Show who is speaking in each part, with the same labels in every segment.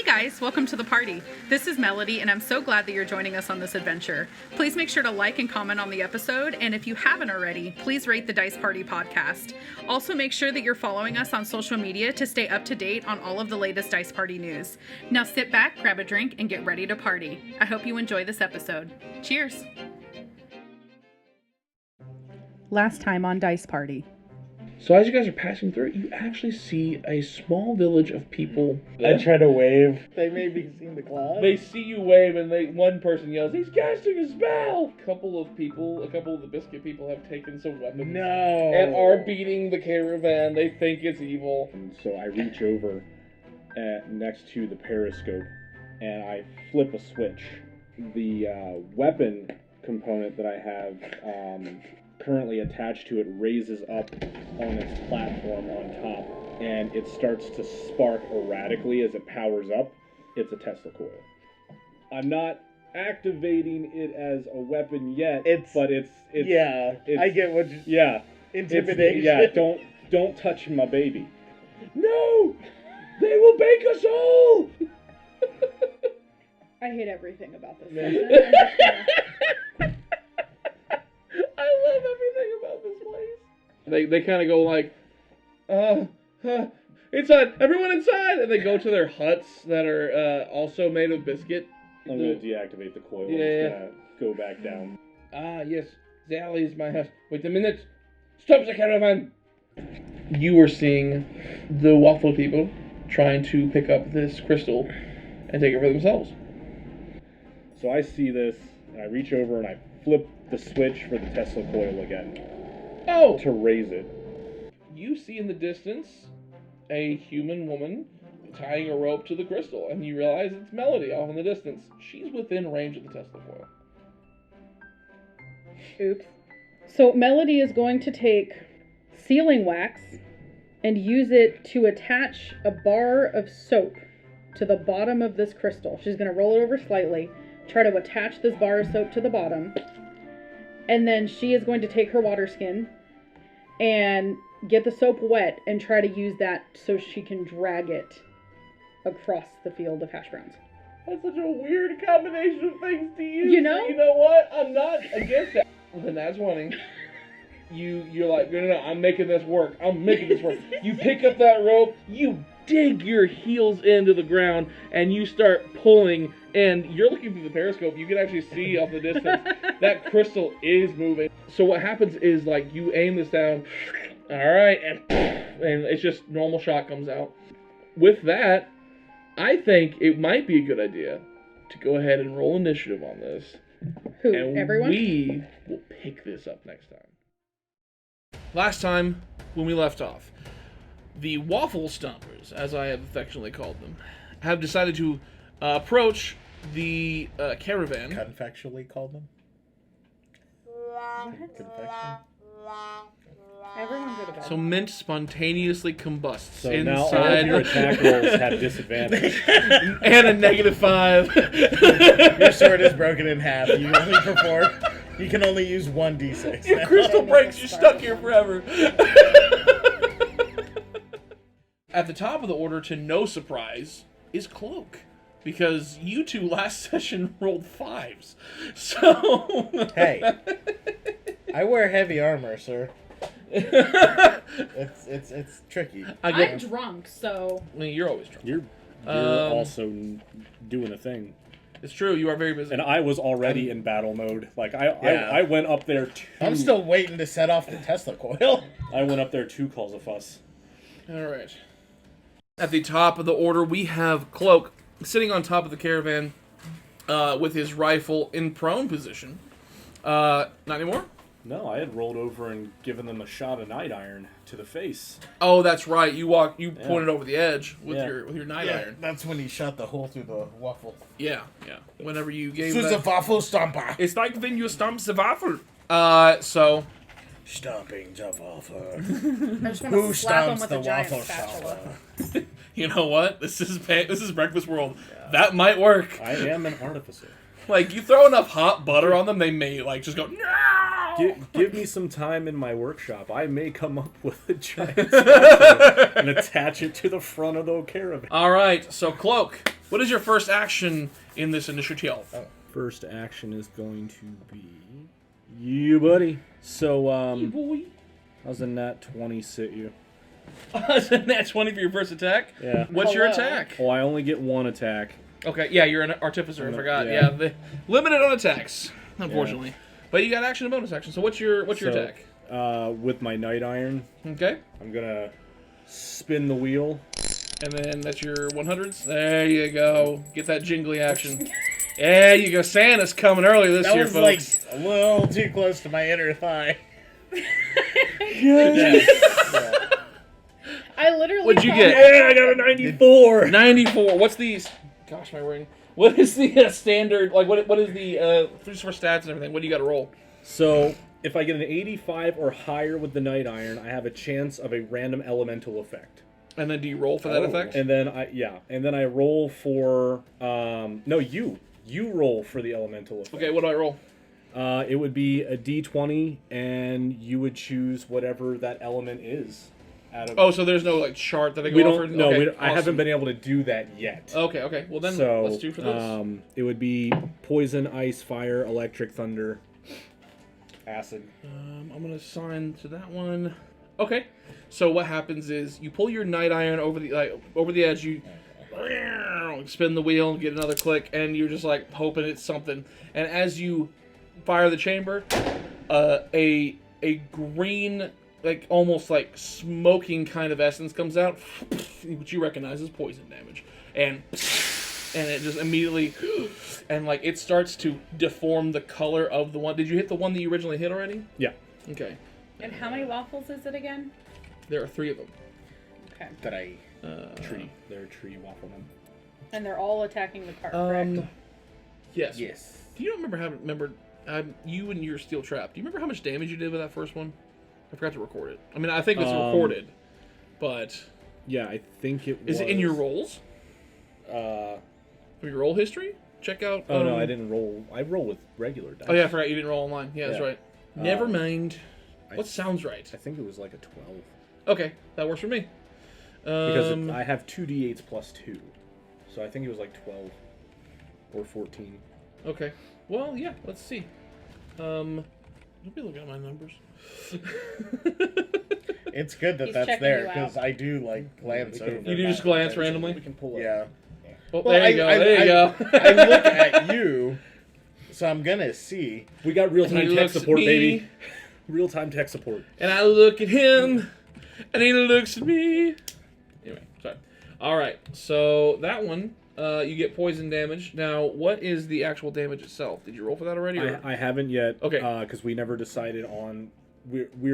Speaker 1: guys, welcome to the party. This is Melody, and I'm so glad that you're joining us on this adventure. Please make sure to like and comment on the episode, and if you haven't already, please rate the Dice Party podcast. Also, make sure that you're following us on social media to stay up to date on all of the latest Dice Party news. Now sit back, grab a drink, and get ready to party. I hope you enjoy this episode. Cheers! Last time on Dice Party.
Speaker 2: So as you guys are passing through, you actually see a small village of people.
Speaker 3: I try to wave. They may be seeing the cloud.
Speaker 2: They see you wave, and one person yells, "He's casting a spell!" A couple of the biscuit people have taken some weapons.
Speaker 3: No.
Speaker 2: And are beating the caravan. They think it's evil.
Speaker 4: And so I reach over next to the periscope, and I flip a switch. The weapon component that I have currently attached to it raises up on its platform on top, and it starts to spark erratically as it powers up. It's a Tesla coil. I'm not activating it as a weapon yet, but it's
Speaker 3: I get what you...
Speaker 4: Yeah.
Speaker 3: Intimidation.
Speaker 4: Yeah, don't touch my baby.
Speaker 2: No! They will bake us all!
Speaker 1: I hate everything about this.
Speaker 2: I love everything about this place. They kind of go like, inside, everyone inside, and they go to their huts that are also made of biscuit.
Speaker 4: I'm going to deactivate the coil.
Speaker 2: Yeah.
Speaker 4: I'm just going to go back down.
Speaker 2: Ah, yes, the alley is my house. Wait a minute. Stop the caravan. You were seeing the waffle people trying to pick up this crystal and take it for themselves.
Speaker 4: So I see this, and I reach over and I flip the switch for the Tesla coil again.
Speaker 2: Oh!
Speaker 4: To raise it.
Speaker 2: You see in the distance a human woman tying a rope to the crystal, and you realize it's Melody off in the distance. She's within range of the Tesla coil.
Speaker 1: Oops. So Melody is going to take sealing wax and use it to attach a bar of soap to the bottom of this crystal. She's going to roll it over slightly, try to attach this bar of soap to the bottom, and then she is going to take her water skin and get the soap wet and try to use that so she can drag it across the field of hash browns.
Speaker 2: That's such a weird combination of things to use.
Speaker 1: You know?
Speaker 2: You know what? I'm not against that. Then that's one. You're like, no, I'm making this work. I'm making this work. You pick up that rope, you dig your heels into the ground, and you start pulling, and you're looking through the periscope. You can actually see off the distance that crystal is moving. So what happens is, like, you aim this down, all right, and it's just normal shot comes out. With that, I think it might be a good idea to go ahead and roll initiative on this.
Speaker 1: Who?
Speaker 2: And
Speaker 1: Everyone?
Speaker 2: we will pick this up next time. Last time, when we left off, the Waffle Stompers, as I have affectionately called them, have decided to approach the caravan.
Speaker 3: Confectually called them? Confection?
Speaker 1: Everyone go to bed.
Speaker 2: So mint spontaneously combusts
Speaker 4: So now all of your
Speaker 2: inside
Speaker 4: attack rolls have disadvantage.
Speaker 2: and a -5.
Speaker 3: Your sword is broken in half. You can only use 1d6.
Speaker 2: Your crystal breaks, you're stuck here forever. At the top of the order, to no surprise, is Klokke. Because you two last session rolled 5s. So...
Speaker 3: Hey. I wear heavy armor, sir. It's tricky.
Speaker 1: I'm drunk, so...
Speaker 2: I mean, you're always drunk.
Speaker 4: You're also doing a thing.
Speaker 2: It's true, you are very busy.
Speaker 4: And I was already in battle mode. Like, I went up there
Speaker 3: I'm still waiting to set off the Tesla coil.
Speaker 4: I went up there 2 calls a fuss.
Speaker 2: Alright. At the top of the order, we have Klokke sitting on top of the caravan with his rifle in prone position. Not anymore?
Speaker 4: No, I had rolled over and given them a shot of night iron to the face.
Speaker 2: Oh, that's right. You pointed over the edge with your night iron.
Speaker 3: That's when he shot the hole through the waffle.
Speaker 2: Yeah. Whenever you gave
Speaker 3: This is a waffle stomper.
Speaker 2: It's like when you stomp the waffle. So...
Speaker 3: Stomping the waffle.
Speaker 1: I just want
Speaker 3: Who
Speaker 1: to slap him
Speaker 3: stomps
Speaker 1: with
Speaker 3: the
Speaker 1: a giant
Speaker 3: waffle
Speaker 1: spatula.
Speaker 3: stomper?
Speaker 2: You know what? This is Breakfast World. Yeah. That might work.
Speaker 4: I am an artificer.
Speaker 2: Like, you throw enough hot butter on them, they may, like, just go, no!
Speaker 4: Give me some time in my workshop. I may come up with a giant spatula and attach it to the front of the caravan.
Speaker 2: All right, so Klokke, What is your first action in this initiative?
Speaker 3: First action is going to be you, buddy. So,
Speaker 2: Boy.
Speaker 3: how's a nat 20 sit you?
Speaker 2: Isn't that 20 for your first attack?
Speaker 3: Yeah.
Speaker 2: What's your
Speaker 1: Hello.
Speaker 2: attack?
Speaker 3: Oh, I only get one attack.
Speaker 2: Okay, yeah, you're an artificer. I forgot.
Speaker 3: Yeah.
Speaker 2: Yeah, limited on attacks, unfortunately. But you got action and bonus action. So what's your attack?
Speaker 3: With my Night Iron,
Speaker 2: Okay,
Speaker 3: I'm gonna spin the wheel.
Speaker 2: and then that's your 100s. There you go. Get that jingly action. There you go. Santa's coming early this
Speaker 3: That
Speaker 2: year,
Speaker 3: was
Speaker 2: folks.
Speaker 3: like a little too close to my inner thigh.
Speaker 1: I literally.
Speaker 2: What'd you
Speaker 1: thought-
Speaker 2: get?
Speaker 3: Yeah, I got a 94.
Speaker 2: 94. What's the? Gosh, my ring. What is the standard? Like, what is the just for stats and everything? What do you got to roll?
Speaker 3: So, if I get an 85 or higher with the Night Iron, I have a chance of a random elemental effect.
Speaker 2: And then do you roll for that effect?
Speaker 3: And then I roll for no, you roll for the elemental effect.
Speaker 2: Okay, what do I roll?
Speaker 3: It would be a D20, and you would choose whatever that element is. Out of
Speaker 2: Oh, so there's no like chart that I go
Speaker 3: we
Speaker 2: over?
Speaker 3: don't. No,
Speaker 2: Okay,
Speaker 3: we don't, I
Speaker 2: awesome.
Speaker 3: haven't been able to do that yet.
Speaker 2: Okay. Well, then
Speaker 3: So
Speaker 2: let's do for this.
Speaker 3: it would be poison, ice, fire, electric, thunder, acid.
Speaker 2: I'm gonna assign to that one. Okay. So what happens is you pull your Night Iron over the edge. You spin the wheel and get another click, and you're just like hoping it's something. And as you fire the chamber, a green, like almost like smoking kind of essence comes out, which you recognize as poison damage, and it just immediately, and like it starts to deform the color of the one. Did you hit the one that you originally hit already?
Speaker 3: Yeah.
Speaker 2: Okay.
Speaker 1: And how many waffles is it again?
Speaker 2: There are 3 of them.
Speaker 1: Okay.
Speaker 3: That I tree. They're tree waffle men.
Speaker 1: And they're all attacking the cart, correct?
Speaker 2: Yes.
Speaker 3: Yes.
Speaker 2: Do you remember you and your steel trap? Do you remember how much damage you did with that first one? I forgot to record it. I mean, I think it's recorded, but
Speaker 3: Yeah, I think it was.
Speaker 2: is it in your rolls? From your roll history? Check out.
Speaker 3: Oh no, I didn't roll. I roll with regular dice.
Speaker 2: Oh yeah, I forgot you didn't roll online. Yeah, that's
Speaker 3: Yeah.
Speaker 2: right. Never mind.
Speaker 3: I-
Speaker 2: What sounds right?
Speaker 3: I think it was like a 12.
Speaker 2: Okay, that works for me.
Speaker 3: Because I have 2d8s plus 2. So I think it was like 12 or 14.
Speaker 2: Okay. Well, yeah. Let's see. Don't be looking at my numbers.
Speaker 3: It's good that
Speaker 1: He's
Speaker 3: that's
Speaker 1: checking
Speaker 3: there
Speaker 1: you out.
Speaker 3: because I do like glance over.
Speaker 2: You do just glance randomly?
Speaker 3: We can pull up.
Speaker 4: Yeah.
Speaker 2: Oh,
Speaker 3: Well,
Speaker 2: there you go. There you go.
Speaker 3: I look at you, so I'm gonna see. We got real
Speaker 2: And
Speaker 3: time
Speaker 2: he
Speaker 3: tech
Speaker 2: looks at
Speaker 3: support,
Speaker 2: me.
Speaker 3: baby. Real time tech support.
Speaker 2: And I look at him, and he looks at me. Anyway, sorry. All right, so that one, you get poison damage. Now, what is the actual damage itself? Did you roll for that already? Or?
Speaker 3: I haven't yet.
Speaker 2: Okay.
Speaker 3: Because we never decided on. We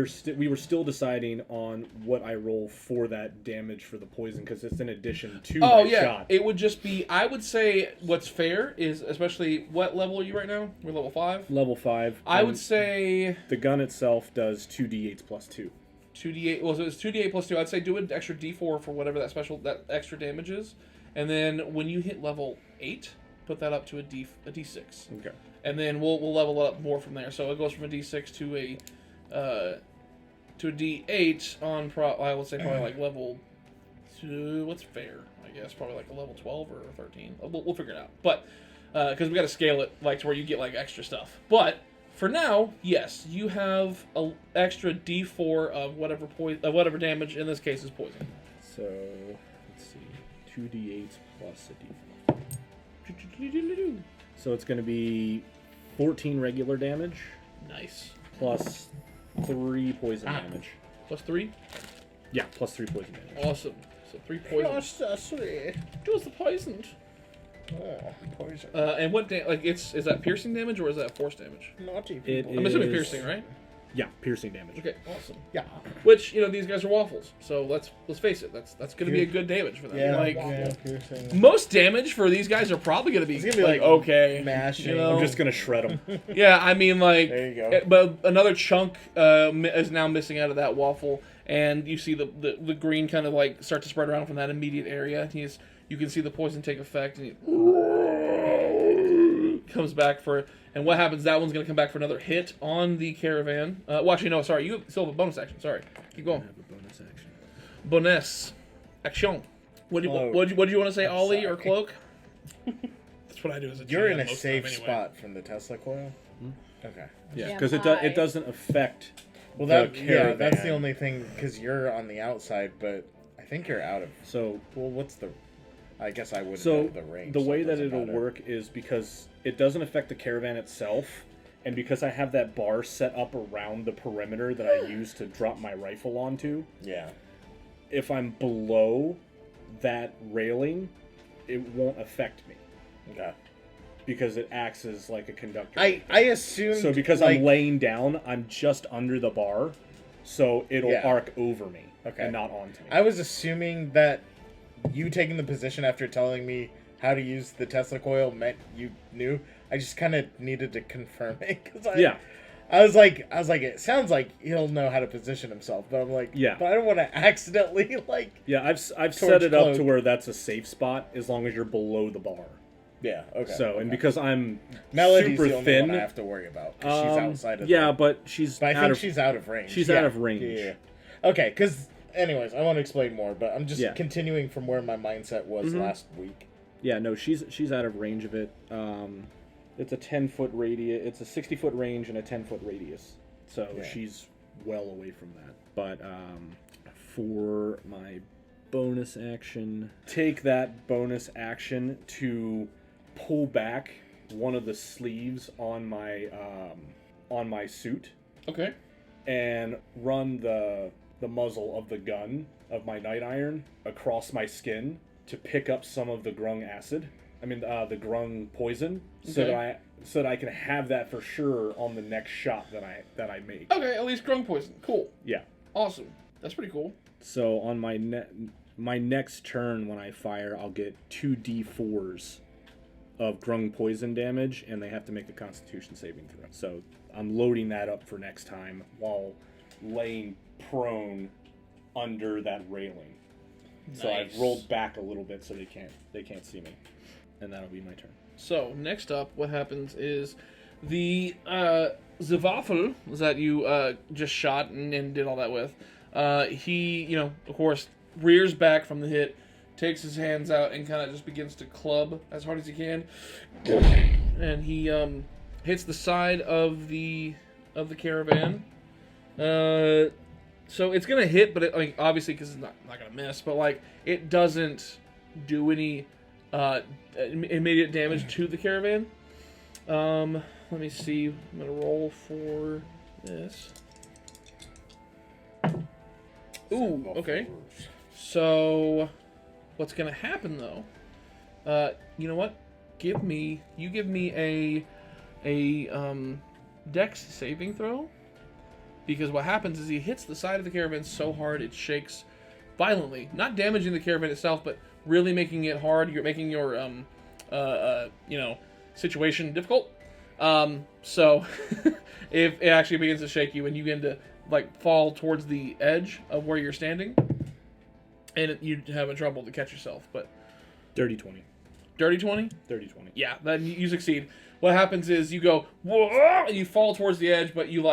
Speaker 3: were still deciding on what I roll for that damage for the poison because it's in addition to
Speaker 2: Oh
Speaker 3: my
Speaker 2: yeah,
Speaker 3: shot.
Speaker 2: it would just be. I would say what's fair is, especially what level are you right now? We're level 5.
Speaker 3: Level 5.
Speaker 2: I
Speaker 3: and
Speaker 2: would say
Speaker 3: the gun itself does 2d8s plus 2.
Speaker 2: 2d8. Well, so it's 2d8 plus 2. I'd say do an extra d4 for whatever that extra damage is, and then when you hit level 8, put that up to a d6.
Speaker 3: Okay.
Speaker 2: And then we'll level up more from there. So it goes from a d6 to a d8 on I would say probably like level 2. What's fair? I guess probably like a level 12 or 13. We'll figure it out. But because we got to scale it like to where you get like extra stuff. But for now, yes, you have an extra d4 of whatever damage. In this case, is poison.
Speaker 3: So let's see, 2d8s plus a d4. So it's going to be 14 regular damage
Speaker 2: Nice.
Speaker 3: plus 3 poison damage.
Speaker 2: Plus 3.
Speaker 3: Yeah, plus 3 poison damage.
Speaker 2: Awesome. So 3 poison. Just the poisoned.
Speaker 3: Poison.
Speaker 2: And what is that piercing damage or is that force damage?
Speaker 3: Naughty
Speaker 2: I'm assuming piercing, right?
Speaker 3: Yeah, piercing damage.
Speaker 2: Okay, awesome.
Speaker 3: Yeah.
Speaker 2: Which these guys are waffles, so let's face it, that's going to be a good damage for them.
Speaker 3: piercing.
Speaker 2: Most damage for these guys are probably going to be,
Speaker 3: It's gonna be like
Speaker 2: okay,
Speaker 3: mashing.
Speaker 2: you know?
Speaker 3: I'm just gonna shred them.
Speaker 2: Yeah, I mean
Speaker 3: There you go.
Speaker 2: but another chunk is now missing out of that waffle, and you see the green kind of like start to spread around from that immediate area. You can see the poison take effect, and he comes back for. And what happens? That one's going to come back for another hit on the caravan. Well, actually, no, sorry. You still have a bonus action. Sorry. Keep going.
Speaker 3: I have a bonus action.
Speaker 2: Bonus action. What do you want to say, Ollie or Cloak?
Speaker 5: That's what I do as a
Speaker 6: You're
Speaker 5: GM
Speaker 6: in a
Speaker 5: most of the
Speaker 6: safe
Speaker 5: time anyway.
Speaker 6: spot from the Tesla coil. Okay.
Speaker 3: Yeah,
Speaker 1: Am
Speaker 3: because
Speaker 1: I?
Speaker 3: it doesn't affect.
Speaker 6: Well,
Speaker 3: the
Speaker 6: that's
Speaker 3: caravan.
Speaker 6: the only thing because you're on the outside, but I think you're out of.
Speaker 3: So
Speaker 6: Well, what's the? I guess I wouldn't
Speaker 3: So
Speaker 6: know the range.
Speaker 3: the
Speaker 6: so
Speaker 3: way
Speaker 6: it
Speaker 3: that
Speaker 6: doesn't
Speaker 3: it'll
Speaker 6: matter.
Speaker 3: work is because it doesn't affect the caravan itself, and because I have that bar set up around the perimeter that I use to drop my rifle onto,
Speaker 6: Yeah.
Speaker 3: if I'm below that railing, it won't affect me
Speaker 6: Okay.
Speaker 3: because it acts as like a conductor.
Speaker 6: I assumed.
Speaker 3: So because
Speaker 6: like,
Speaker 3: I'm laying down, I'm just under the bar, so it'll
Speaker 6: Yeah.
Speaker 3: arc over me
Speaker 6: Okay.
Speaker 3: and not onto me.
Speaker 6: I was assuming that you taking the position after telling me how to use the Tesla coil meant you knew. I just kind of needed to confirm it because
Speaker 3: Yeah.
Speaker 6: I was like, it sounds like he'll know how to position himself, but I'm like,
Speaker 3: Yeah.
Speaker 6: but I don't want to accidentally like.
Speaker 3: Yeah, I've set
Speaker 6: Torch
Speaker 3: it up to
Speaker 6: cloak.
Speaker 3: where that's a safe spot as long as you're below the bar.
Speaker 6: Yeah. Okay.
Speaker 3: So, and
Speaker 6: okay.
Speaker 3: because I'm
Speaker 6: Melody's
Speaker 3: super
Speaker 6: the only
Speaker 3: thin,
Speaker 6: one I have to worry about. 'Cause she's outside of.
Speaker 3: yeah,
Speaker 6: the,
Speaker 3: but she's
Speaker 6: but I
Speaker 3: out
Speaker 6: think
Speaker 3: of,
Speaker 6: she's out of range.
Speaker 3: she's
Speaker 6: Yeah.
Speaker 3: out of range.
Speaker 6: Yeah. Okay, because anyways, I want to explain more, but I'm just
Speaker 3: Yeah.
Speaker 6: continuing from where my mindset was
Speaker 3: Mhm.
Speaker 6: last week.
Speaker 3: Yeah, no, she's out of range of it. It's a 10-foot radius. It's a 60-foot range and a 10-foot radius. So
Speaker 6: Yeah.
Speaker 3: she's well away from that. But for my bonus action, take that bonus action to pull back one of the sleeves on my suit
Speaker 2: Okay.
Speaker 3: and run the muzzle of the gun of my night iron across my skin to pick up some of the grung acid. I mean, the grung poison, so
Speaker 2: Okay.
Speaker 3: that I can have that for sure on the next shot that I make.
Speaker 2: Okay, at least grung poison. Cool.
Speaker 3: Yeah.
Speaker 2: Awesome. That's pretty cool.
Speaker 3: So on my next turn when I fire, I'll get 2d4s of grung poison damage, and they have to make a Constitution saving throw. So I'm loading that up for next time while laying prone under that railing. So I've
Speaker 2: Nice.
Speaker 3: rolled back a little bit so they can't see me, and that'll be my turn.
Speaker 2: So next up, what happens is the Waffle that you just shot and did all that with. He, of course, rears back from the hit, takes his hands out, and kind of just begins to club as hard as he can, and he hits the side of the caravan. So it's gonna hit, but obviously because it's not gonna miss, but it doesn't do any immediate damage to the caravan. Let me see. I'm gonna roll for this. Ooh, okay. So what's gonna happen though? You know what? Give me a Dex saving throw. Because what happens is he hits the side of the caravan so hard it shakes violently, not damaging the caravan itself, but really making it hard. You're making your situation difficult. So if it actually begins to shake you and you begin to fall towards the edge of where you're standing, and you have trouble to catch yourself. But
Speaker 3: Dirty 20.
Speaker 2: dirty 20.
Speaker 3: 30-20.
Speaker 2: Yeah, then you succeed. What happens is you go, whoa, and you fall towards the edge, but you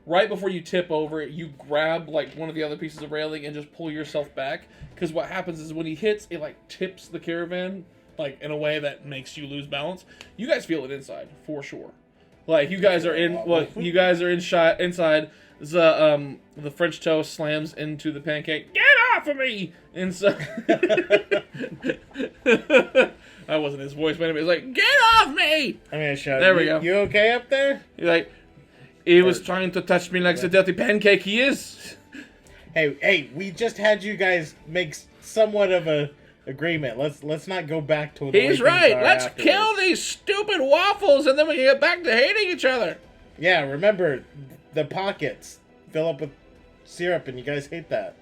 Speaker 2: right before you tip over, you grab one of the other pieces of railing and just pull yourself back. Because what happens is when he hits, it tips the caravan in a way that makes you lose balance. You guys feel it inside for sure. You guys are in you guys are inside. The French toast slams into the pancake. Get off of me! And so that wasn't his voice, but anyway, it's get off me!
Speaker 6: I'm gonna shout.
Speaker 2: There we go.
Speaker 6: You okay up there?
Speaker 2: He was trying to touch me like the dirty pancake he is.
Speaker 6: Hey, we just had you guys make somewhat of a agreement. Let's not go back to the way
Speaker 2: He's
Speaker 6: things
Speaker 2: right.
Speaker 6: are
Speaker 2: Let's
Speaker 6: afterwards.
Speaker 2: kill these stupid waffles, and then we can get back to hating each other.
Speaker 6: Yeah, remember the pockets fill up with syrup, and you guys hate that.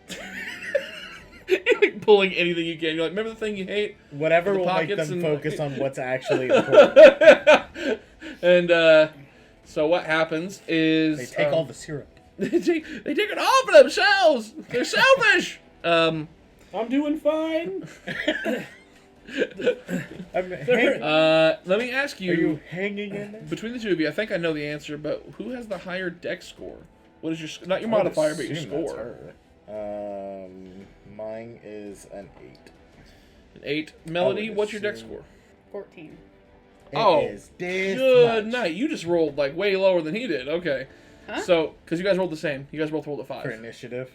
Speaker 2: You're pulling anything you can. You're remember the thing you hate?
Speaker 6: Whatever
Speaker 2: The
Speaker 6: will make
Speaker 2: pockets
Speaker 6: them
Speaker 2: and-
Speaker 6: focus on what's actually important.
Speaker 2: And so what happens is
Speaker 6: They take all the syrup.
Speaker 2: they take it all for themselves. They're selfish.
Speaker 3: I'm doing fine.
Speaker 2: Let me ask
Speaker 6: Are you
Speaker 2: you,
Speaker 6: hanging in there?
Speaker 2: between the two of you, I think I know the answer, but who has the higher dex score? What is your not your modifier, but your score?
Speaker 6: Mine is an 8.
Speaker 2: An 8. Melody,
Speaker 6: I would
Speaker 2: what's your dex
Speaker 6: assume-
Speaker 2: score?
Speaker 1: 14.
Speaker 2: Oh,
Speaker 6: It is this
Speaker 2: good
Speaker 6: much.
Speaker 2: night. You just rolled like way lower than he did. Okay.
Speaker 1: Huh?
Speaker 2: So, because you guys rolled the same. You guys both rolled a 5
Speaker 6: For initiative.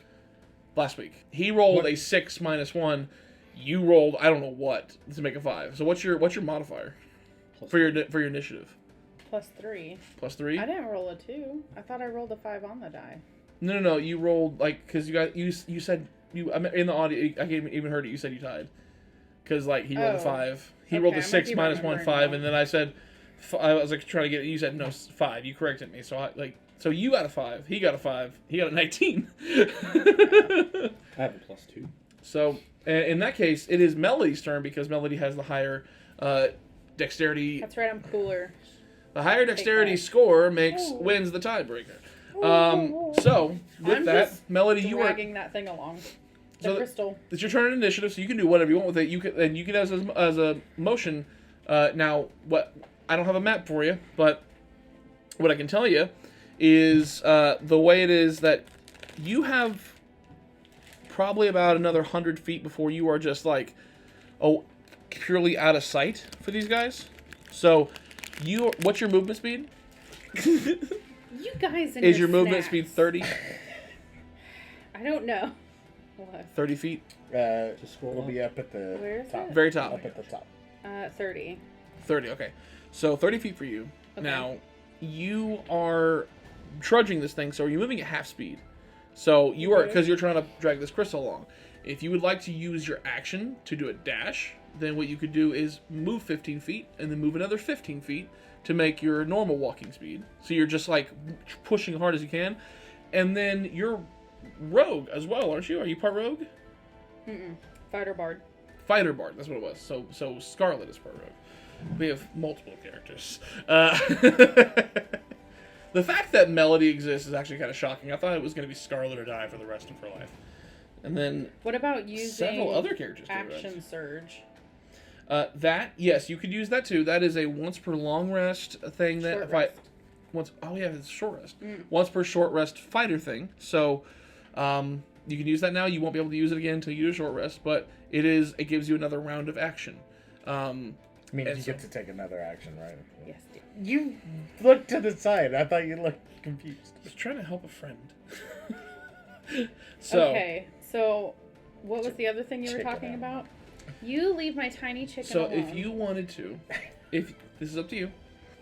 Speaker 2: last week. He rolled
Speaker 6: What?
Speaker 2: a 6 minus 1. You rolled I don't know what to make a 5. So what's your modifier for your initiative?
Speaker 1: +3.
Speaker 2: Plus 3?
Speaker 1: I didn't roll a 2. I thought I rolled a 5 on the die.
Speaker 2: No. You rolled like because you said you in the audio. I even heard it. You said you tied because like he rolled a 5. He rolled a
Speaker 1: Okay, I
Speaker 2: 6
Speaker 1: might be
Speaker 2: minus 1
Speaker 1: remembering
Speaker 2: 5,
Speaker 1: now.
Speaker 2: and then I said I was like trying to get it. You said no 5. You corrected me. So you got a 5. He got a 5. He got a 19.
Speaker 3: I have a +2.
Speaker 2: So in that case, it is Melody's turn because Melody has the higher dexterity.
Speaker 1: That's right, I'm cooler.
Speaker 2: The higher dexterity
Speaker 1: that.
Speaker 2: score
Speaker 1: Ooh.
Speaker 2: wins the tiebreaker. So with
Speaker 1: I'm
Speaker 2: that,
Speaker 1: just
Speaker 2: Melody, you are
Speaker 1: dragging that thing along. The
Speaker 2: So-
Speaker 1: crystal.
Speaker 2: it's your turn in initiative, so you can do whatever you want with it. You can as a motion. Now, what I don't have a map for you, but what I can tell you is the way it is that you have probably about another 100 feet before you are just like purely out of sight for these guys. So what's your movement speed?
Speaker 1: You guys and
Speaker 2: Is your movement
Speaker 1: snacks.
Speaker 2: speed 30?
Speaker 1: I don't know. What?
Speaker 2: 30 feet?
Speaker 3: scroll
Speaker 6: We'll
Speaker 3: up.
Speaker 6: be up at the
Speaker 1: Where is
Speaker 6: top.
Speaker 1: it?
Speaker 2: Very top.
Speaker 6: Up at the top.
Speaker 1: 30.
Speaker 2: 30, okay. So 30 feet for you.
Speaker 1: Okay.
Speaker 2: Now, you are trudging this thing, so you're moving at half speed. So you are, because you're trying to drag this crystal along. If you would like to use your action to do a dash, then what you could do is move 15 feet and then move another 15 feet to make your normal walking speed. So you're just like pushing as hard as you can. And then you're rogue as well, aren't you? Are you part rogue?
Speaker 1: Fighter Bard.
Speaker 2: Fighter Bard, that's what it was. So Scarlet is part rogue. We have multiple characters. The fact that Melody exists is actually kind of shocking. I thought it was going to be Scarlet or die for the rest of her life. And then
Speaker 1: What about using
Speaker 2: several other characters.
Speaker 1: Action Surge?
Speaker 2: That, yes, you could use that too. That is a once per long rest thing that
Speaker 1: Short
Speaker 2: if I
Speaker 1: rest.
Speaker 2: once it's short rest. Once per short rest fighter thing. So you can use that now. You won't be able to use it again until you do a short rest, but it gives you another round of action.
Speaker 6: I mean,
Speaker 2: And
Speaker 6: you
Speaker 2: so-
Speaker 6: get to take another action, right?
Speaker 1: Yes, dear.
Speaker 6: You looked to the side. I thought you looked confused.
Speaker 2: I was trying to help a friend. So
Speaker 1: Okay, so what was the other thing you were
Speaker 6: Chicken
Speaker 1: talking
Speaker 6: animal.
Speaker 1: about? You leave my tiny chicken
Speaker 2: So
Speaker 1: alone.
Speaker 2: if you wanted to, if this is up to you,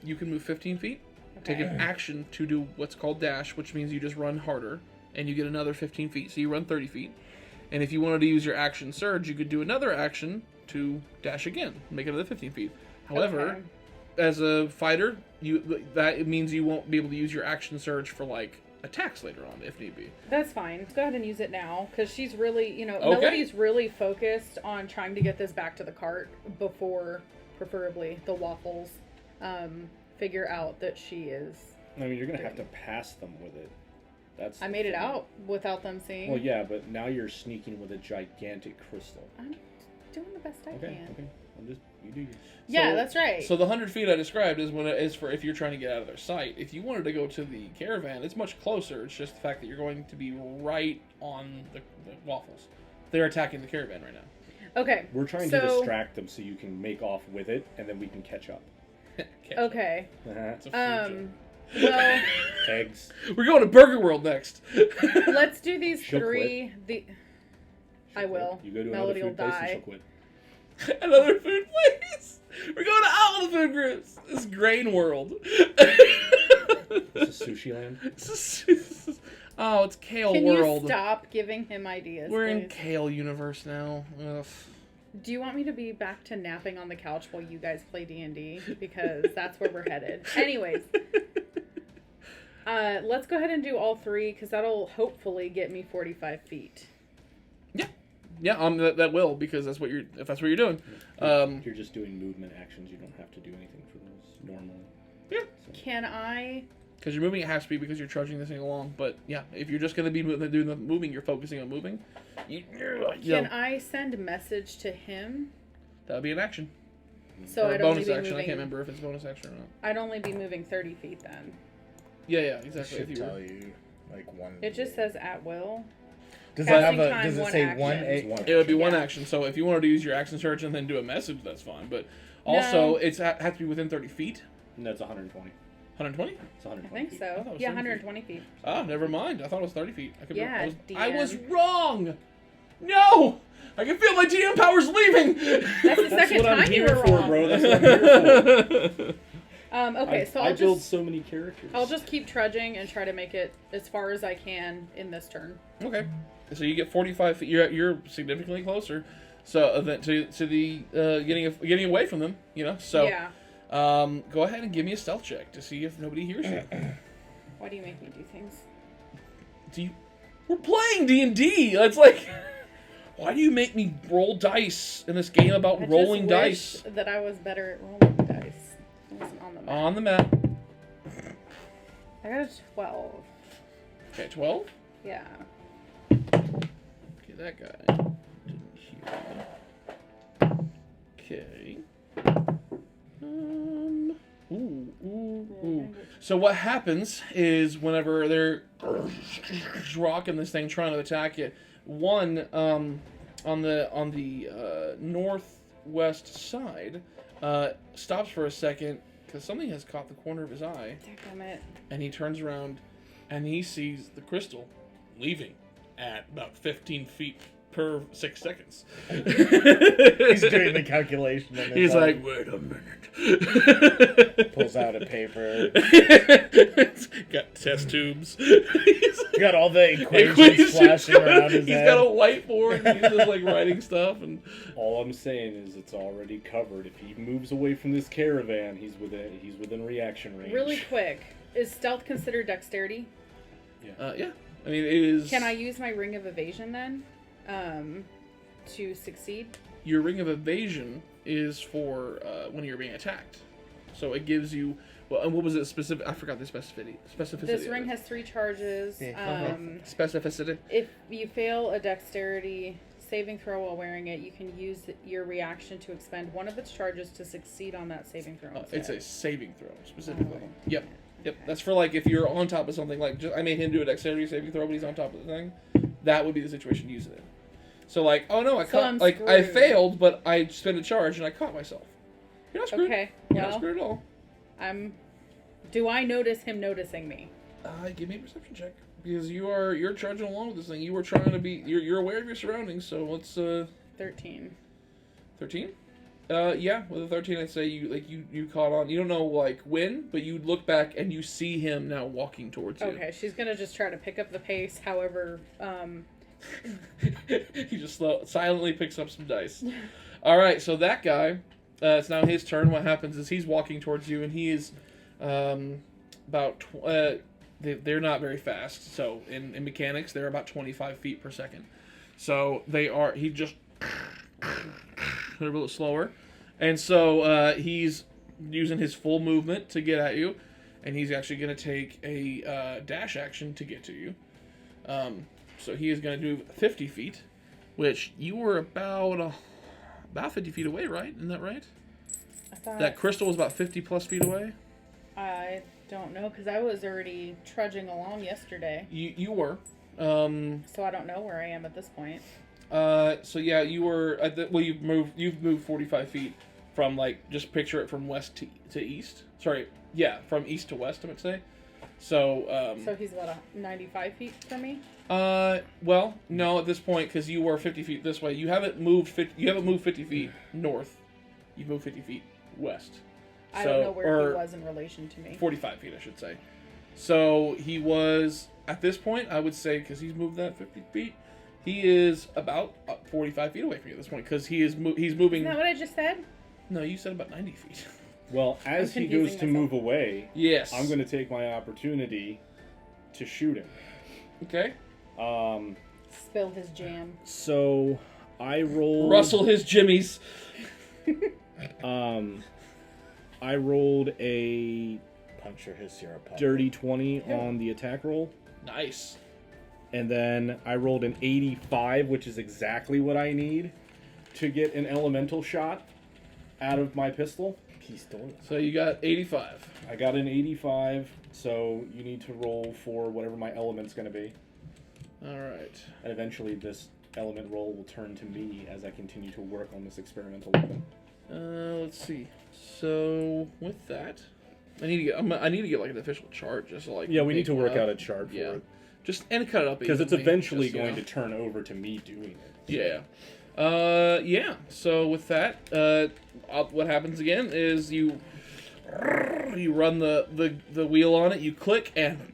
Speaker 2: you can move 15 feet, take an action to do what's called dash, which means you just run harder, and you get another 15 feet. So you run 30 feet. And if you wanted to use your action surge, you could do another action to dash again, make it another 15 feet. However,
Speaker 1: Okay.
Speaker 2: as a fighter, that means you won't be able to use your action surge for like attacks later on if need be.
Speaker 1: That's fine. Let's go ahead and use it now, because she's really,
Speaker 2: Okay.
Speaker 1: Melody's really focused on trying to get this back to the cart before, preferably, the waffles figure out that she is.
Speaker 3: I mean, you're gonna have to pass them with it. That's.
Speaker 1: I
Speaker 3: the
Speaker 1: made it
Speaker 3: thing.
Speaker 1: out without them seeing.
Speaker 3: Well, yeah, but now you're sneaking with a gigantic crystal.
Speaker 1: I'm doing the best I
Speaker 3: Okay,
Speaker 1: can.
Speaker 3: okay. You do you.
Speaker 1: Yeah,
Speaker 2: So-
Speaker 1: that's right.
Speaker 2: So the 100 feet I described is for if you're trying to get out of their sight. If you wanted to go to the caravan, it's much closer. It's just the fact that you're going to be right on the waffles. They're attacking the caravan right now.
Speaker 1: Okay.
Speaker 3: We're trying to distract them so you can make off with it, and then we can catch up.
Speaker 1: Okay.
Speaker 2: It's a food
Speaker 1: Well,
Speaker 3: Eggs.
Speaker 2: joke. We're going to Burger World next.
Speaker 1: let's do these
Speaker 3: She'll
Speaker 1: three. I
Speaker 3: She'll
Speaker 1: will.
Speaker 3: quit. You go to
Speaker 1: Melody
Speaker 3: another food
Speaker 1: will
Speaker 3: place and
Speaker 1: die.
Speaker 3: she'll quit.
Speaker 2: Another food place. We're going to all the food groups. This is Grain World.
Speaker 3: This is Sushi Land.
Speaker 2: Oh, it's Kale
Speaker 1: Can
Speaker 2: World.
Speaker 1: you stop giving him ideas?
Speaker 2: We're in
Speaker 1: please?
Speaker 2: Kale Universe now. Ugh.
Speaker 1: Do you want me to be back to napping on the couch while you guys play D&D? Because that's where we're headed. Anyways. Let's go ahead and do all three, because that'll hopefully get me 45 feet.
Speaker 2: Yeah, that will, because that's what if that's what you're doing.
Speaker 3: You're just doing movement actions. You don't have to do anything for those normally.
Speaker 2: Yeah.
Speaker 1: Can I...
Speaker 2: Because you're moving at half speed because you're trudging this thing along. But yeah, if you're just going to be doing the moving, you're focusing on moving.
Speaker 1: Can I send a message to him?
Speaker 2: That would be an action.
Speaker 1: So
Speaker 2: Or a
Speaker 1: I'd only
Speaker 2: bonus
Speaker 1: be
Speaker 2: action. I
Speaker 1: moving...
Speaker 2: can't remember if it's bonus action or not.
Speaker 1: I'd only be moving 30 feet then.
Speaker 2: Yeah,
Speaker 6: It
Speaker 2: exactly.
Speaker 6: should
Speaker 2: If you
Speaker 6: tell
Speaker 2: were.
Speaker 6: you like one.
Speaker 1: It just says at will.
Speaker 6: Does
Speaker 1: casting
Speaker 6: it have a?
Speaker 1: time,
Speaker 6: Does it
Speaker 1: one
Speaker 6: say
Speaker 1: action.
Speaker 6: one?
Speaker 3: It's one
Speaker 2: It would be one
Speaker 1: Yeah.
Speaker 2: action. So if you wanted to use your action search and then do a message, that's fine. But Also,
Speaker 1: No.
Speaker 2: it's has to be within 30 feet.
Speaker 3: No, it's 120.
Speaker 2: 120?
Speaker 3: It's
Speaker 1: I
Speaker 3: 120
Speaker 1: think
Speaker 3: feet.
Speaker 2: I
Speaker 1: so.
Speaker 2: thought it was
Speaker 1: Yeah,
Speaker 2: 30 feet.
Speaker 1: 120 feet.
Speaker 2: Ah, never mind. I thought it was 30 feet. I could
Speaker 1: Yeah,
Speaker 2: I was
Speaker 1: DM.
Speaker 2: wrong. No, I can feel my DM powers leaving.
Speaker 1: That's the
Speaker 3: That's
Speaker 1: second
Speaker 3: what I'm
Speaker 1: time you
Speaker 3: here
Speaker 1: were
Speaker 3: for,
Speaker 1: wrong.
Speaker 3: bro. That's what I'm here for.
Speaker 1: Okay, so
Speaker 3: I
Speaker 1: I'll
Speaker 3: build
Speaker 1: just
Speaker 3: so many characters.
Speaker 1: I'll just keep trudging and try to make it as far as I can in this turn.
Speaker 2: Okay, so you get 45 feet. You're significantly closer. So to the getting away from them, you know. So
Speaker 1: Yeah.
Speaker 2: go ahead and give me a stealth check to see if nobody hears you.
Speaker 1: Why do you make me do things?
Speaker 2: We're playing D&D. It's like, why do you make me roll dice in this game about
Speaker 1: I
Speaker 2: rolling
Speaker 1: just
Speaker 2: dice?
Speaker 1: wish that I was better at rolling dice. I wasn't on the map.
Speaker 2: On the map.
Speaker 1: I got a 12.
Speaker 2: Okay, 12.
Speaker 1: Yeah.
Speaker 2: Okay, that guy didn't hear me. Okay. Ooh. So what happens is whenever they're rocking this thing trying to attack it, one on the northwest side stops for a second because something has caught the corner of his eye,
Speaker 1: Damn it.
Speaker 2: and he turns around and he sees the crystal leaving at about 15 feet per 6 seconds.
Speaker 6: He's doing the calculation. In his
Speaker 2: He's
Speaker 6: head.
Speaker 2: like, wait a minute.
Speaker 6: Pulls out a paper.
Speaker 2: Got test tubes.
Speaker 6: Got all the equations flashing around his
Speaker 2: He's
Speaker 6: head.
Speaker 2: got a whiteboard. And he's just like writing stuff. And
Speaker 3: All I'm saying is it's already covered. If he moves away from this caravan, he's within reaction range.
Speaker 1: Really quick. Is stealth considered dexterity?
Speaker 2: yeah, I mean it is.
Speaker 1: Can I use my ring of evasion then? To succeed?
Speaker 2: Your ring of evasion is for when you're being attacked. So it gives you. Well, and what was it specific? I forgot the specificity.
Speaker 1: This ring has 3 charges.
Speaker 2: Specificity.
Speaker 1: If you fail a dexterity saving throw while wearing it, you can use your reaction to expend one of its charges to succeed on that saving throw.
Speaker 2: It's
Speaker 1: instead.
Speaker 2: a saving throw specifically.
Speaker 1: Oh.
Speaker 2: Yep. Yep.
Speaker 1: Okay.
Speaker 2: That's for like if you're on top of something. Like I made him do a dexterity saving throw, but he's on top of the thing. That would be the situation to use it in. So like, oh no, I
Speaker 1: So
Speaker 2: caught.
Speaker 1: I'm
Speaker 2: Like I
Speaker 1: screwed.
Speaker 2: failed, but I spent a charge and I caught myself. You're not screwed.
Speaker 1: Okay.
Speaker 2: You're not
Speaker 1: Well,
Speaker 2: screwed at all.
Speaker 1: do I notice him noticing me?
Speaker 2: Give me a perception check because you're trudging along with this thing. You were trying to be. You're aware of your surroundings. So let's
Speaker 1: 13.
Speaker 2: 13. Yeah, with a 13, I'd say you caught on. You don't know like when, but you look back and you see him now walking towards you.
Speaker 1: Okay, she's gonna just try to pick up the pace. However,
Speaker 2: He just silently picks up some dice. All right, so that guy, it's now his turn. What happens is he's walking towards you, and he is about. They're not very fast. So in mechanics, they're about 25 feet per second. So they are. He just. They're a little slower, and so he's using his full movement to get at you, and he's actually going to take a dash action to get to you. So he is going to do 50 feet, which you were about 50 feet away, right? Isn't that right?
Speaker 1: I thought
Speaker 2: That crystal was about 50 plus feet away.
Speaker 1: I don't know because I was already trudging along yesterday,
Speaker 2: You were.
Speaker 1: so I don't know where I am at this point.
Speaker 2: So yeah, you were at the. Well, you've moved 45 feet from like just picture it from west to east. Sorry, yeah, from east to west. I would say. So.
Speaker 1: So he's about 95 feet from me.
Speaker 2: Well, no, at this point, because you were 50 feet this way, you haven't moved 50 feet north. You've moved 50 feet west.
Speaker 1: I don't know where he was in relation to me.
Speaker 2: 45 feet, I should say. So he was at this point, I would say, because he's moved that 50 feet, he is about 45 feet away from you at this point, because he's moving.
Speaker 1: Isn't that what I just said?
Speaker 2: No, you said about 90 feet.
Speaker 3: Well, as
Speaker 1: I'm
Speaker 3: he goes
Speaker 1: confusing
Speaker 3: to
Speaker 1: myself.
Speaker 3: move away,
Speaker 2: Yes.
Speaker 3: I'm going to take my opportunity to shoot him.
Speaker 2: Okay.
Speaker 1: Spill his jam.
Speaker 3: So I rolled.
Speaker 2: Rustle his jimmies.
Speaker 3: I rolled a
Speaker 6: Puncture his syrup. pipe.
Speaker 3: dirty 20 on the attack roll,
Speaker 2: Nice.
Speaker 3: and then I rolled an 85, which is exactly what I need to get an elemental shot out of my pistol.
Speaker 6: Pistol.
Speaker 2: So you got 85.
Speaker 3: I got an 85, so you need to roll for whatever my element's going to be.
Speaker 2: All right.
Speaker 3: And eventually this element roll will turn to me as I continue to work on this experimental weapon.
Speaker 2: Let's see. So with that, I need to get like an official chart just to like.
Speaker 3: Yeah, we need to
Speaker 2: make
Speaker 3: work
Speaker 2: one
Speaker 3: out a
Speaker 2: up.
Speaker 3: chart for
Speaker 2: Yeah.
Speaker 3: it.
Speaker 2: Just and cut it up
Speaker 3: Because it's
Speaker 2: evenly,
Speaker 3: eventually
Speaker 2: just,
Speaker 3: going to turn over to me doing it.
Speaker 2: Yeah. Yeah. So with that, what happens again is you run the wheel on it, you click, and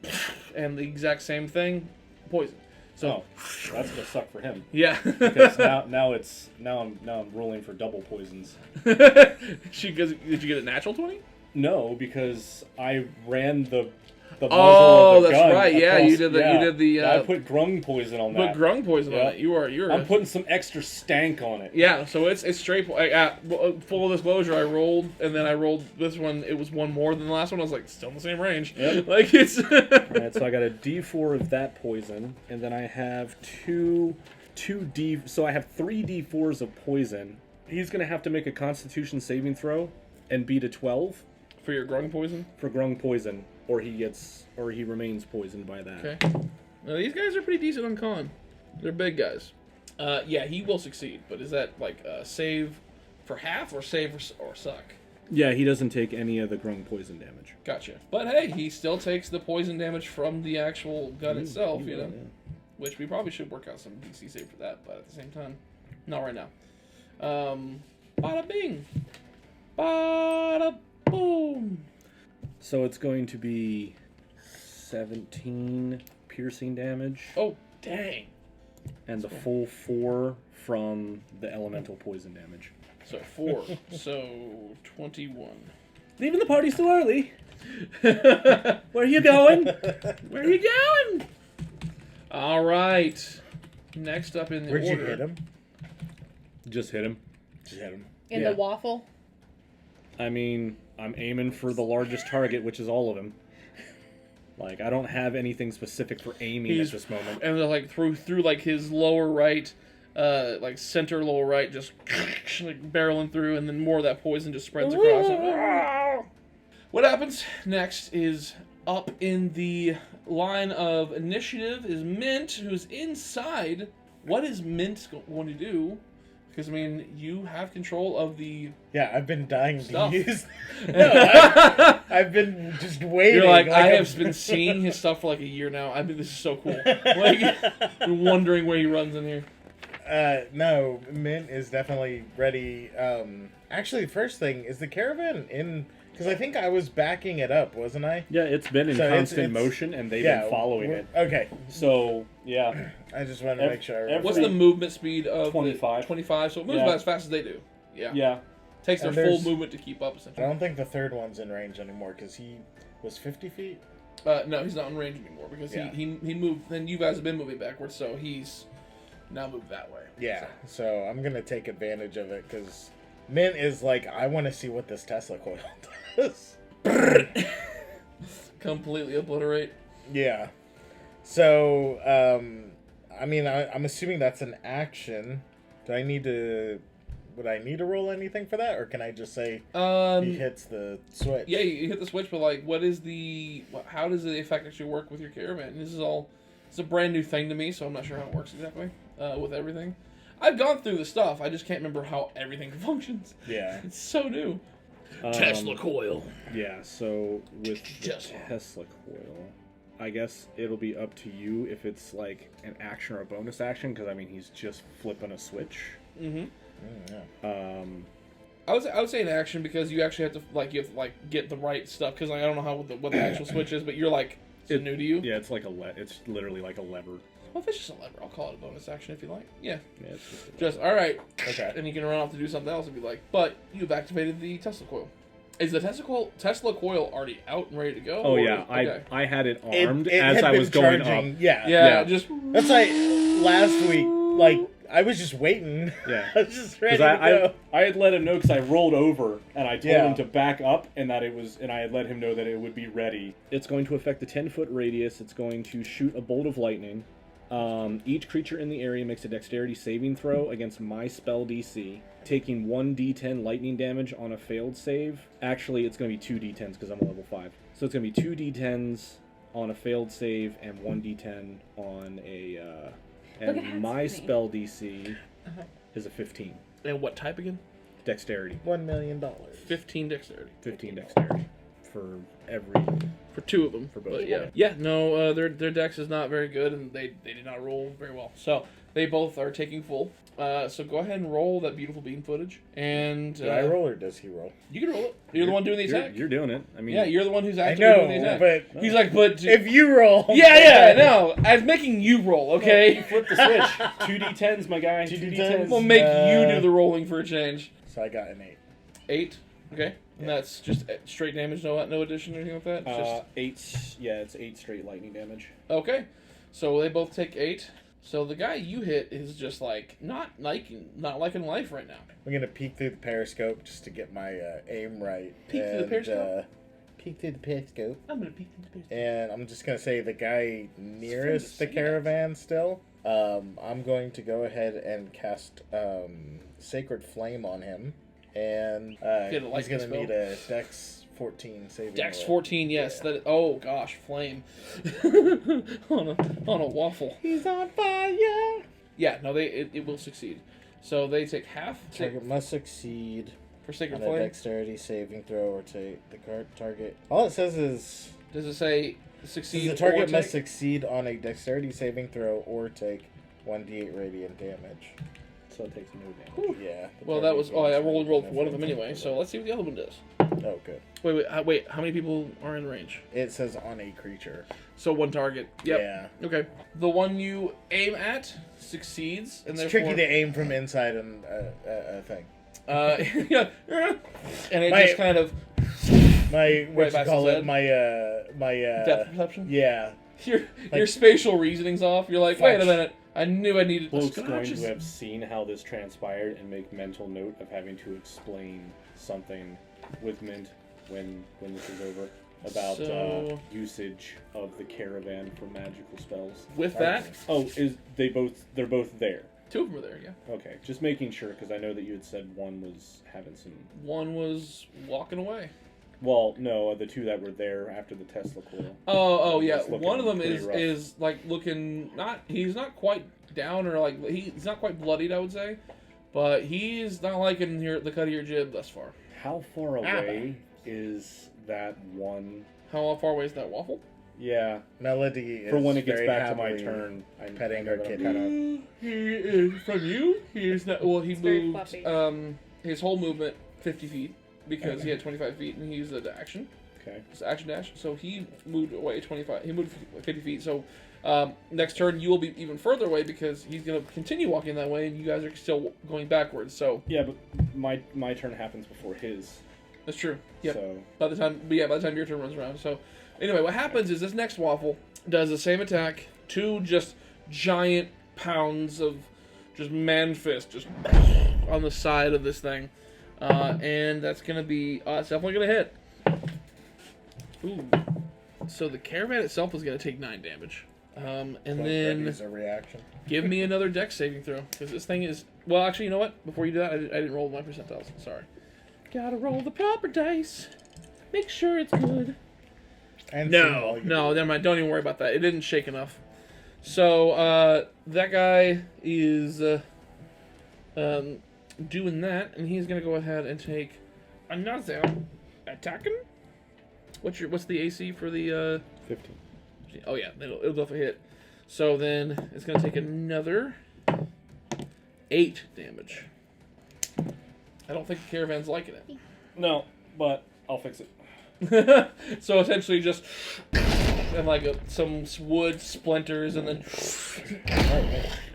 Speaker 2: the exact same thing, poison. So
Speaker 3: that's gonna suck for him.
Speaker 2: yeah.
Speaker 3: Because now I'm rolling for double poisons.
Speaker 2: Did you get a natural 20?
Speaker 3: No, because I ran the muzzle
Speaker 2: Oh,
Speaker 3: of the
Speaker 2: that's
Speaker 3: gun
Speaker 2: right. Yeah,
Speaker 3: across-
Speaker 2: you did the.
Speaker 3: I put grung poison on that.
Speaker 2: Put grung poison on
Speaker 3: Yeah.
Speaker 2: it. You're.
Speaker 3: I'm putting some extra stank on it.
Speaker 2: Yeah, so it's straight. Full disclosure, I rolled, and then I rolled this one. It was one more than the last one. I was like, still in the same range.
Speaker 3: Yep.
Speaker 2: Like it's.
Speaker 3: Alright, so I got a D4 of that poison, and then I have two D. So I have 3 D4s of poison. He's gonna have to make a Constitution saving throw and beat a 12
Speaker 2: For your grung poison.
Speaker 3: for grung poison, or he remains poisoned by that.
Speaker 2: Okay. Now these guys are pretty decent on con. They're big guys. Yeah, he will succeed, but is that like save for half or save or suck?
Speaker 3: Yeah, he doesn't take any of the grung poison damage.
Speaker 2: Gotcha. But hey, he still takes the poison damage from the actual gun itself, you know.
Speaker 3: Yeah.
Speaker 2: Which we probably should work out some DC save for that, but at the same time, not right now. Bada bing, bada boom.
Speaker 3: So it's going to be 17 piercing damage,
Speaker 2: Oh dang!
Speaker 3: and the full 4 from the elemental poison damage.
Speaker 2: So 4, so 21.
Speaker 3: Leaving the party so early. Where are you going?
Speaker 2: Where are you going? All right. Next up in the
Speaker 6: Where'd
Speaker 2: order.
Speaker 6: you hit him?
Speaker 3: Just hit him.
Speaker 6: Just hit him.
Speaker 1: In
Speaker 3: Yeah.
Speaker 1: the waffle.
Speaker 3: I mean, I'm aiming for the largest target, which is all of them. Like, I don't have anything specific for aiming
Speaker 2: He's-
Speaker 3: at this moment.
Speaker 2: And like through like his lower right, like center lower right, just like barreling through, and then more of that poison just spreads across. What happens next is up in the line of initiative is Mint, who's inside. What is Mint going to do? Because, I mean, you have control of the...
Speaker 6: Yeah, I've been dying
Speaker 2: Stuff.
Speaker 6: to use. No, I've been just waiting.
Speaker 2: You're like, I
Speaker 6: a-
Speaker 2: have been seeing his stuff for like a year now. I mean, this is so cool. Like, been wondering where he runs in here.
Speaker 6: No, Mint is definitely ready. Actually, first thing, is the caravan in... Because I think I was backing it up, wasn't I?
Speaker 3: Yeah, it's been in
Speaker 6: So it's-
Speaker 3: constant
Speaker 6: it's-
Speaker 3: motion, and they've
Speaker 6: Yeah,
Speaker 3: been following
Speaker 6: we're-
Speaker 3: it.
Speaker 6: Okay,
Speaker 3: So, yeah.
Speaker 6: I just wanted to make sure.
Speaker 3: every-
Speaker 2: What's the movement speed of
Speaker 3: 25.
Speaker 2: 25, so it moves
Speaker 3: Yeah.
Speaker 2: about as fast as they do. Yeah.
Speaker 3: Yeah.
Speaker 2: Takes their
Speaker 6: And
Speaker 2: full
Speaker 6: there's-
Speaker 2: movement to keep up,
Speaker 6: I
Speaker 2: essentially.
Speaker 6: don't think the third one's in range anymore, because he was 50 feet.
Speaker 2: No, he's not in range anymore, because
Speaker 6: Yeah.
Speaker 2: he moved, then you guys have been moving backwards, so he's now moved that way.
Speaker 6: Yeah, so I'm going to take advantage of it, because Mint is like, I want to see what this Tesla coil does.
Speaker 2: Completely obliterate.
Speaker 6: Yeah. So, I mean, I'm assuming that's an action. Would I need to roll anything for that, or can I just say he hits the switch?
Speaker 2: Yeah, you hit the switch, but like, how does the effect actually work with your caravan? It's a brand new thing to me, so I'm not sure how it works exactly with everything. I've gone through the stuff, I just can't remember how everything functions.
Speaker 6: Yeah.
Speaker 2: It's so new.
Speaker 3: Coil. Yeah, so with the
Speaker 2: Tesla.
Speaker 3: Tesla coil, I guess it'll be up to you if it's like an action or a bonus action, because I mean, he's just flipping a switch.
Speaker 2: Mm-hmm.
Speaker 6: Yeah.
Speaker 2: I would say an action, because you actually have to get the right stuff, because I don't know what the actual switch is, but you're like, it's new to you.
Speaker 3: Yeah, it's like it's literally like a lever.
Speaker 2: Well, if it's just a lever, I'll call it a bonus action if you like. Yeah.
Speaker 3: Yeah, it's just a
Speaker 2: Just, alright.
Speaker 6: Okay.
Speaker 2: And you can run off to do something else and be like, but you've activated the Tesla coil. Is the Tesla coil already out and ready to go?
Speaker 3: Oh
Speaker 2: or-
Speaker 3: yeah,
Speaker 2: okay.
Speaker 3: I had it armed
Speaker 6: It
Speaker 3: as
Speaker 6: had
Speaker 3: I
Speaker 6: been
Speaker 3: was going
Speaker 6: charging,
Speaker 3: up.
Speaker 6: Yeah.
Speaker 2: Yeah, just...
Speaker 6: That's like last week. Like, I was just waiting.
Speaker 3: Yeah.
Speaker 6: I was just ready
Speaker 3: Because
Speaker 6: to go.
Speaker 3: I had let him know, because I rolled over and I told
Speaker 6: Yeah.
Speaker 3: him to back up, and I had let him know that it would be ready. It's going to affect the 10-foot radius. It's going to shoot a bolt of lightning. Each creature in the area makes a dexterity saving throw against my spell DC, taking 1d10 lightning damage on a failed save. Actually, it's going to be 2d10s because I'm a level 5. So it's going to be 2d10s on a failed save and 1d10 on a...
Speaker 1: Look at
Speaker 3: and my
Speaker 1: Hatsune.
Speaker 3: spell DC is a 15.
Speaker 2: And what type again?
Speaker 3: Dexterity.
Speaker 6: $1 million.
Speaker 2: 15 dexterity.
Speaker 3: 15 dexterity for every.
Speaker 2: For 2 of them.
Speaker 3: For both.
Speaker 2: But yeah. No, their dex is not very good, and they did not roll very well. So they both are taking full. So go ahead and roll that beautiful beam footage. And
Speaker 6: Do I roll or does he roll?
Speaker 2: You can roll it. You're the one doing the attack.
Speaker 3: You're doing it. I mean,
Speaker 2: Yeah, you're the one who's
Speaker 6: I
Speaker 2: actually
Speaker 6: know,
Speaker 2: doing the attack.
Speaker 6: but
Speaker 2: He's like, but
Speaker 6: if you roll,
Speaker 2: yeah, no, I'm making you roll, okay?
Speaker 3: You flip the switch. 2d10s, my guy.
Speaker 6: 2d10s.
Speaker 2: We'll make you do the rolling for a change.
Speaker 6: So I got an 8.
Speaker 2: 8, okay, and that's just straight damage, no addition or anything like that. It's just
Speaker 3: 8. Yeah, it's 8 straight lightning damage.
Speaker 2: okay. So they both take 8. So the guy you hit is just like not liking life right now.
Speaker 6: I'm gonna peek through the periscope just to get my aim right.
Speaker 2: Peek through the periscope?
Speaker 6: Peek through the periscope.
Speaker 2: I'm gonna peek through the periscope.
Speaker 6: And I'm just gonna say the guy nearest the caravan still. I'm going to go ahead and cast Sacred Flame on him, and
Speaker 2: Get a
Speaker 6: he's
Speaker 2: lightning
Speaker 6: gonna
Speaker 2: spell.
Speaker 6: need a Dex 14 saving.
Speaker 2: Dex
Speaker 6: roll.
Speaker 2: 14, yes.
Speaker 6: Yeah.
Speaker 2: That. Oh gosh, flame on a waffle.
Speaker 6: He's on fire.
Speaker 2: Yeah, no, it will succeed. So they take half
Speaker 6: Target must succeed
Speaker 2: for Sacred
Speaker 6: on a
Speaker 2: Flame.
Speaker 6: Dexterity saving throw or take the target. All it says is
Speaker 2: Does it say succeed?
Speaker 6: the target
Speaker 2: or
Speaker 6: must
Speaker 2: take?
Speaker 6: succeed on a Dexterity saving throw or take 1d8 radiant damage.
Speaker 3: So it takes no damage.
Speaker 6: Yeah. the
Speaker 2: Well, that
Speaker 6: target
Speaker 2: was.
Speaker 6: gains
Speaker 2: Oh, I
Speaker 6: one
Speaker 2: rolled for
Speaker 6: d8
Speaker 2: one of them anyway. So let's see what the other one does.
Speaker 6: Oh, good.
Speaker 2: Wait. How many people are in range?
Speaker 6: It says on a creature.
Speaker 2: So one target. Yep.
Speaker 6: Yeah.
Speaker 2: Okay. The one you aim at succeeds, and
Speaker 6: It's
Speaker 2: therefore,
Speaker 6: tricky to aim from inside a thing.
Speaker 2: yeah, and it
Speaker 6: My-
Speaker 2: just kind of
Speaker 6: My what
Speaker 2: Right
Speaker 6: you
Speaker 2: back
Speaker 6: call
Speaker 2: to
Speaker 6: it? My
Speaker 2: depth perception.
Speaker 6: Yeah.
Speaker 2: Your spatial reasoning's off. You're like, wait a
Speaker 6: Fudge.
Speaker 2: minute. I knew I needed.
Speaker 3: Luke's
Speaker 2: Scotch
Speaker 3: going
Speaker 2: is-
Speaker 3: to have seen how this transpired and make mental note of having to explain something with Mint when this is over about
Speaker 2: So-
Speaker 3: usage of the caravan for magical spells.
Speaker 2: With that,
Speaker 3: Oh, they're both there?
Speaker 2: 2 of them are there. Yeah.
Speaker 3: Okay, just making sure because I know that you had said one was having some.
Speaker 2: One was walking away.
Speaker 3: Well, no, the 2 that were there after the Tesla coil.
Speaker 2: Oh yeah.
Speaker 3: It's looking
Speaker 2: One of them
Speaker 3: pretty
Speaker 2: is
Speaker 3: rough.
Speaker 2: is like looking not. He's not quite down or like he's not quite bloodied. I would say, but he's not liking the cut of your jib thus far.
Speaker 3: How far away is that one?
Speaker 2: How far away is that waffle?
Speaker 3: Yeah,
Speaker 6: Melody is
Speaker 3: for when it gets
Speaker 6: very
Speaker 3: back to my
Speaker 6: happily
Speaker 3: turn.
Speaker 6: petting
Speaker 3: I
Speaker 6: her
Speaker 3: know that I'm
Speaker 6: kitty.
Speaker 3: kinda-
Speaker 2: He is from you. He is not. Well, he
Speaker 1: It's very
Speaker 2: moved
Speaker 1: fluffy.
Speaker 2: his whole movement 50 feet because he had 25 feet and he used an action.
Speaker 3: Okay.
Speaker 2: It's action dash. So he moved away 25. He moved 50 feet. So next turn you will be even further away because he's gonna continue walking that way and you guys are still going backwards. So
Speaker 3: Yeah, but my turn happens before his.
Speaker 2: that's true. Yep.
Speaker 3: So
Speaker 2: By the time your turn runs around. So anyway, what happens is this next waffle does the same attack. 2 just giant pounds of just man fist just on the side of this thing, and that's gonna be it's definitely gonna hit. Ooh. So the caravan itself is gonna take 9 damage, and then
Speaker 6: Use a reaction.
Speaker 2: give me another dex saving throw because this thing is. Well, actually, you know what? Before you do that, I didn't roll my percentiles. Sorry. Gotta roll the proper dice. Make sure it's good.
Speaker 6: And
Speaker 2: No, never mind. Don't even worry about that. It didn't shake enough. So that guy is doing that, and he's gonna go ahead and take another attacking. What's the AC for the
Speaker 3: 15.
Speaker 2: Oh yeah, it'll definitely hit. So then it's gonna take another 8 damage. I don't think the caravan's liking it.
Speaker 3: No, but I'll fix it.
Speaker 2: So essentially just and like some wood splinters and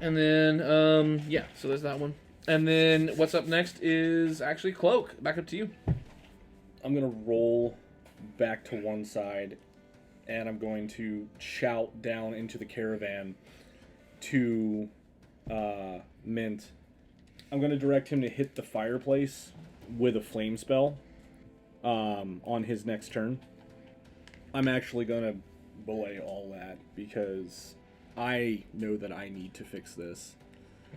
Speaker 2: then yeah, so there's that one. And then what's up next is actually Klokke. Back up to you.
Speaker 3: I'm gonna roll back to one side, and I'm going to shout down into the caravan to Mint. I'm gonna direct him to hit the fireplace with a flame spell on his next turn. I'm actually gonna belay all that because I know that I need to fix this.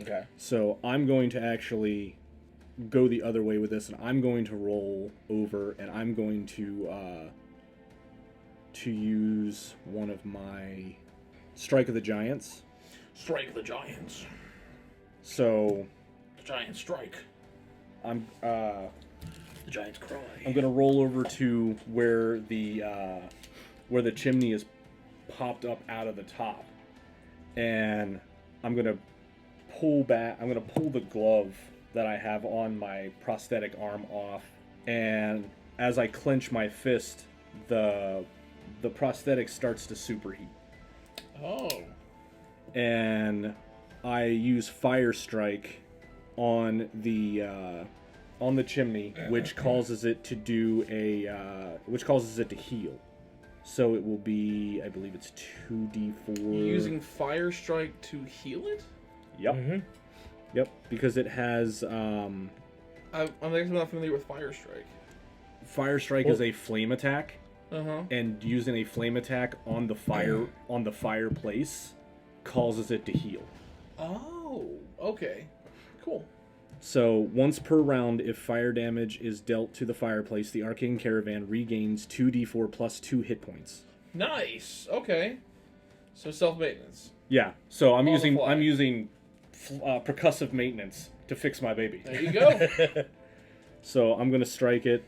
Speaker 6: Okay.
Speaker 3: So I'm going to actually go the other way with this, and I'm going to roll over, and I'm going to use one of my Strike of the Giants.
Speaker 2: Strike the giants.
Speaker 3: So
Speaker 2: The giant strike.
Speaker 3: The
Speaker 2: giants cry.
Speaker 3: I'm gonna roll over to where the chimney is popped up out of the top, and I'm gonna pull back. I'm gonna pull the glove that I have on my prosthetic arm off, and as I clench my fist, the prosthetic starts to superheat.
Speaker 2: Oh.
Speaker 3: And I use Fire Strike on the chimney, which causes it to heal. So it will be, I believe it's 2d4.
Speaker 2: You're using Fire Strike to heal it?
Speaker 3: Yep. Mm-hmm. Yep, because it has.
Speaker 2: I'm actually not familiar with Fire Strike.
Speaker 3: Fire Strike is a flame attack.
Speaker 2: Uh-huh.
Speaker 3: And using a flame attack on the fireplace causes it to heal.
Speaker 2: Oh, okay. Cool.
Speaker 3: So, once per round, if fire damage is dealt to the fireplace, the Arcane Caravan regains 2d4 plus 2 hit points.
Speaker 2: Nice. Okay. So self-maintenance.
Speaker 3: Yeah. So I'm
Speaker 2: On the
Speaker 3: using
Speaker 2: fly.
Speaker 3: percussive maintenance to fix my baby.
Speaker 2: There you go.
Speaker 3: So I'm gonna strike it.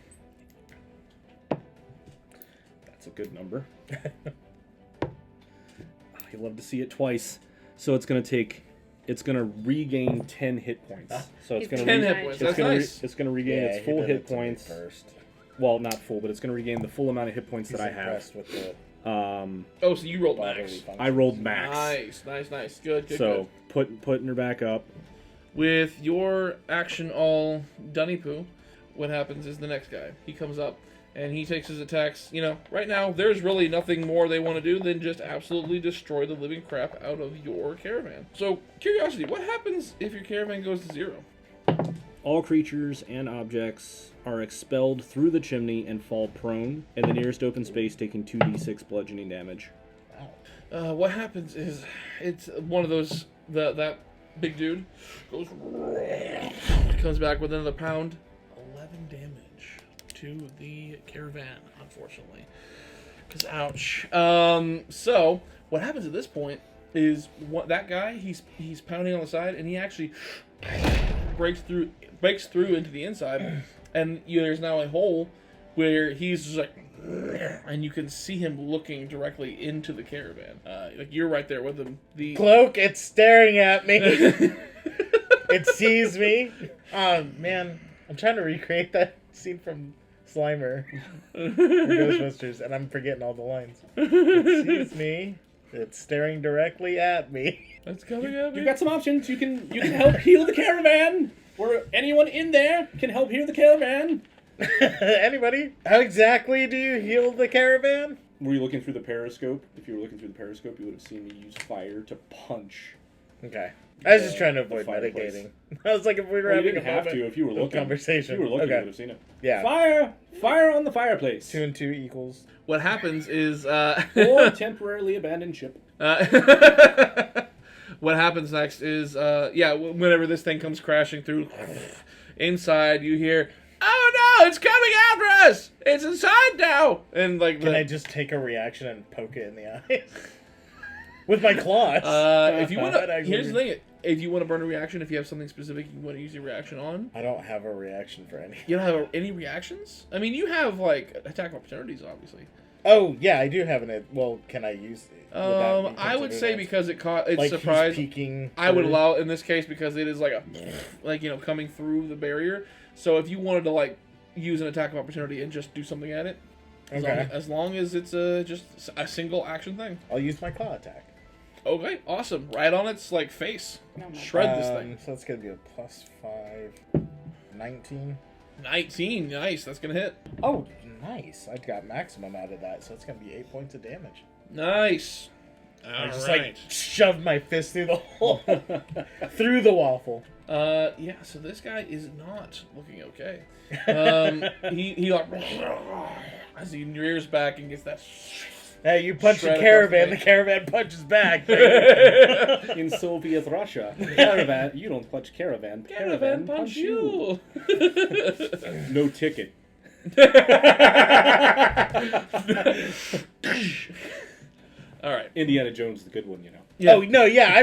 Speaker 3: That's a good number. I love to see it twice. So it's gonna regain 10 hit points. So it's gonna
Speaker 2: 10 hit points. That's nice.
Speaker 3: It's gonna regain its full hit points
Speaker 6: first.
Speaker 3: Well, not full, but it's gonna regain the full amount of hit points that I have.
Speaker 6: With the
Speaker 2: Oh, so you rolled max.
Speaker 3: I rolled max.
Speaker 2: Nice. Good.
Speaker 3: So putting her back up.
Speaker 2: With your action all dunny poo, what happens is the next guy. He comes up and he takes his attacks. You know, right now there's really nothing more they want to do than just absolutely destroy the living crap out of your caravan. So, curiosity, what happens if your caravan goes to 0?
Speaker 3: All creatures and objects are expelled through the chimney and fall prone in the nearest open space, taking 2d6 bludgeoning damage.
Speaker 2: Wow. What happens is it's one of those that big dude comes back with another pound. 11 damage to the caravan, unfortunately. Because ouch. So what happens at this point is that guy he's pounding on the side and he actually breaks through into the inside, and there's now a hole where he's just like, and you can see him looking directly into the caravan. Like you're right there with him. The
Speaker 6: Klokke, it's staring at me. It sees me. Oh man, I'm trying to recreate that scene from Slimer or Ghostbusters, and I'm forgetting all the lines. It sees me. It's staring directly at me.
Speaker 2: It's coming at me.
Speaker 3: You've got some options. You can help heal the caravan, or anyone in there can help heal the caravan.
Speaker 6: Anybody? How exactly do you heal the caravan?
Speaker 3: Were you looking through the periscope? If you were looking through the periscope, you would have seen me use fire to punch.
Speaker 6: Okay. I was just trying to avoid mitigating. I was like, if we were having
Speaker 3: you didn't have to if you were looking.
Speaker 6: Conversation.
Speaker 3: If you were looking,
Speaker 6: okay.
Speaker 3: You would have seen it.
Speaker 6: Yeah.
Speaker 3: Fire on the fireplace.
Speaker 6: 2 and 2 equals.
Speaker 2: What happens is
Speaker 3: or temporarily abandoned ship.
Speaker 2: What happens next is whenever this thing comes crashing through, inside you hear, "Oh no, it's coming after us! It's inside now!" And like,
Speaker 6: can I just take a reaction and poke it in the eyes with my claws?
Speaker 2: If you want to, here's the thing: if you want to burn a reaction, if you have something specific you want to use your reaction on,
Speaker 6: I don't have a reaction for any.
Speaker 2: You don't have any reactions? I mean, you have like attack opportunities, obviously.
Speaker 6: Oh yeah, I do have an. Well, can I use?
Speaker 2: I would say because it's
Speaker 6: like
Speaker 2: surprised.
Speaker 6: Peeking
Speaker 2: I would allow it in this case because it is like coming through the barrier. So if you wanted to like use an attack of opportunity and just do something at it, as long as it's just a single action thing,
Speaker 6: I'll use my claw attack.
Speaker 2: Okay, awesome. Right on its like face, shred this thing.
Speaker 6: So that's gonna be a +5, 19.
Speaker 2: 19, nice. That's gonna hit.
Speaker 6: Oh, nice. I got maximum out of that, so it's gonna be 8 points of damage.
Speaker 2: Nice.
Speaker 6: I just like shoved my fist through the hole, through the waffle.
Speaker 2: So this guy is not looking okay. He like as he rears back and gets that.
Speaker 6: Hey, you punch the caravan, the caravan punches back.
Speaker 3: In Soviet Russia, caravan, you don't punch caravan. Caravan punch you. No ticket.
Speaker 2: All right.
Speaker 3: Indiana Jones, the good one, you know.
Speaker 6: Oh no, yeah, I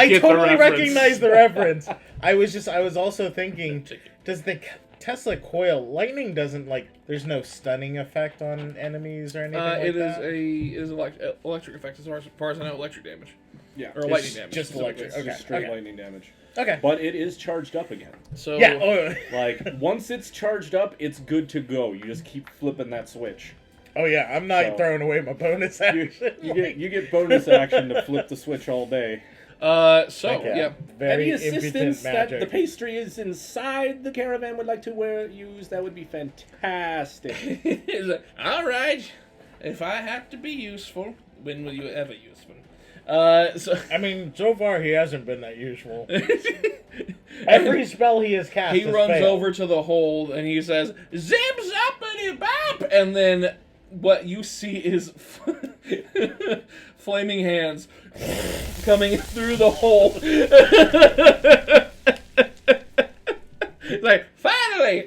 Speaker 3: get the
Speaker 6: totally
Speaker 3: reference.
Speaker 6: recognize the reference. I was also thinking, does the Tesla coil lightning doesn't like? There's no stunning effect on enemies or anything like that.
Speaker 2: It is electric effect as far as I know, electric damage.
Speaker 3: Yeah.
Speaker 2: Or lightning damage.
Speaker 6: Just electric.
Speaker 3: It's
Speaker 6: Okay.
Speaker 3: just straight
Speaker 6: Okay.
Speaker 3: lightning damage.
Speaker 6: Okay.
Speaker 3: But it is charged up again.
Speaker 2: So
Speaker 6: Yeah. Oh,
Speaker 3: Like, once it's charged up, it's good to go. You just keep flipping that switch.
Speaker 6: oh yeah. I'm not
Speaker 3: So-
Speaker 6: throwing away my bonus
Speaker 3: You,
Speaker 6: action.
Speaker 3: you get bonus action to flip the switch all day.
Speaker 6: Okay.
Speaker 2: yeah.
Speaker 6: Very
Speaker 3: Any assistance
Speaker 6: impotent
Speaker 3: that
Speaker 6: magic.
Speaker 3: the pastry is inside the caravan would like to use, that would be fantastic.
Speaker 2: He's like, all right, if I have to be useful, when will you ever useful? So
Speaker 6: I mean, so far he hasn't been that useful. Every spell he has cast,
Speaker 2: he
Speaker 6: has
Speaker 2: runs
Speaker 6: failed.
Speaker 2: over to the hole and he says, "Zip zoppity bop," and then what you see is flaming hands coming through the hole. It's like, finally.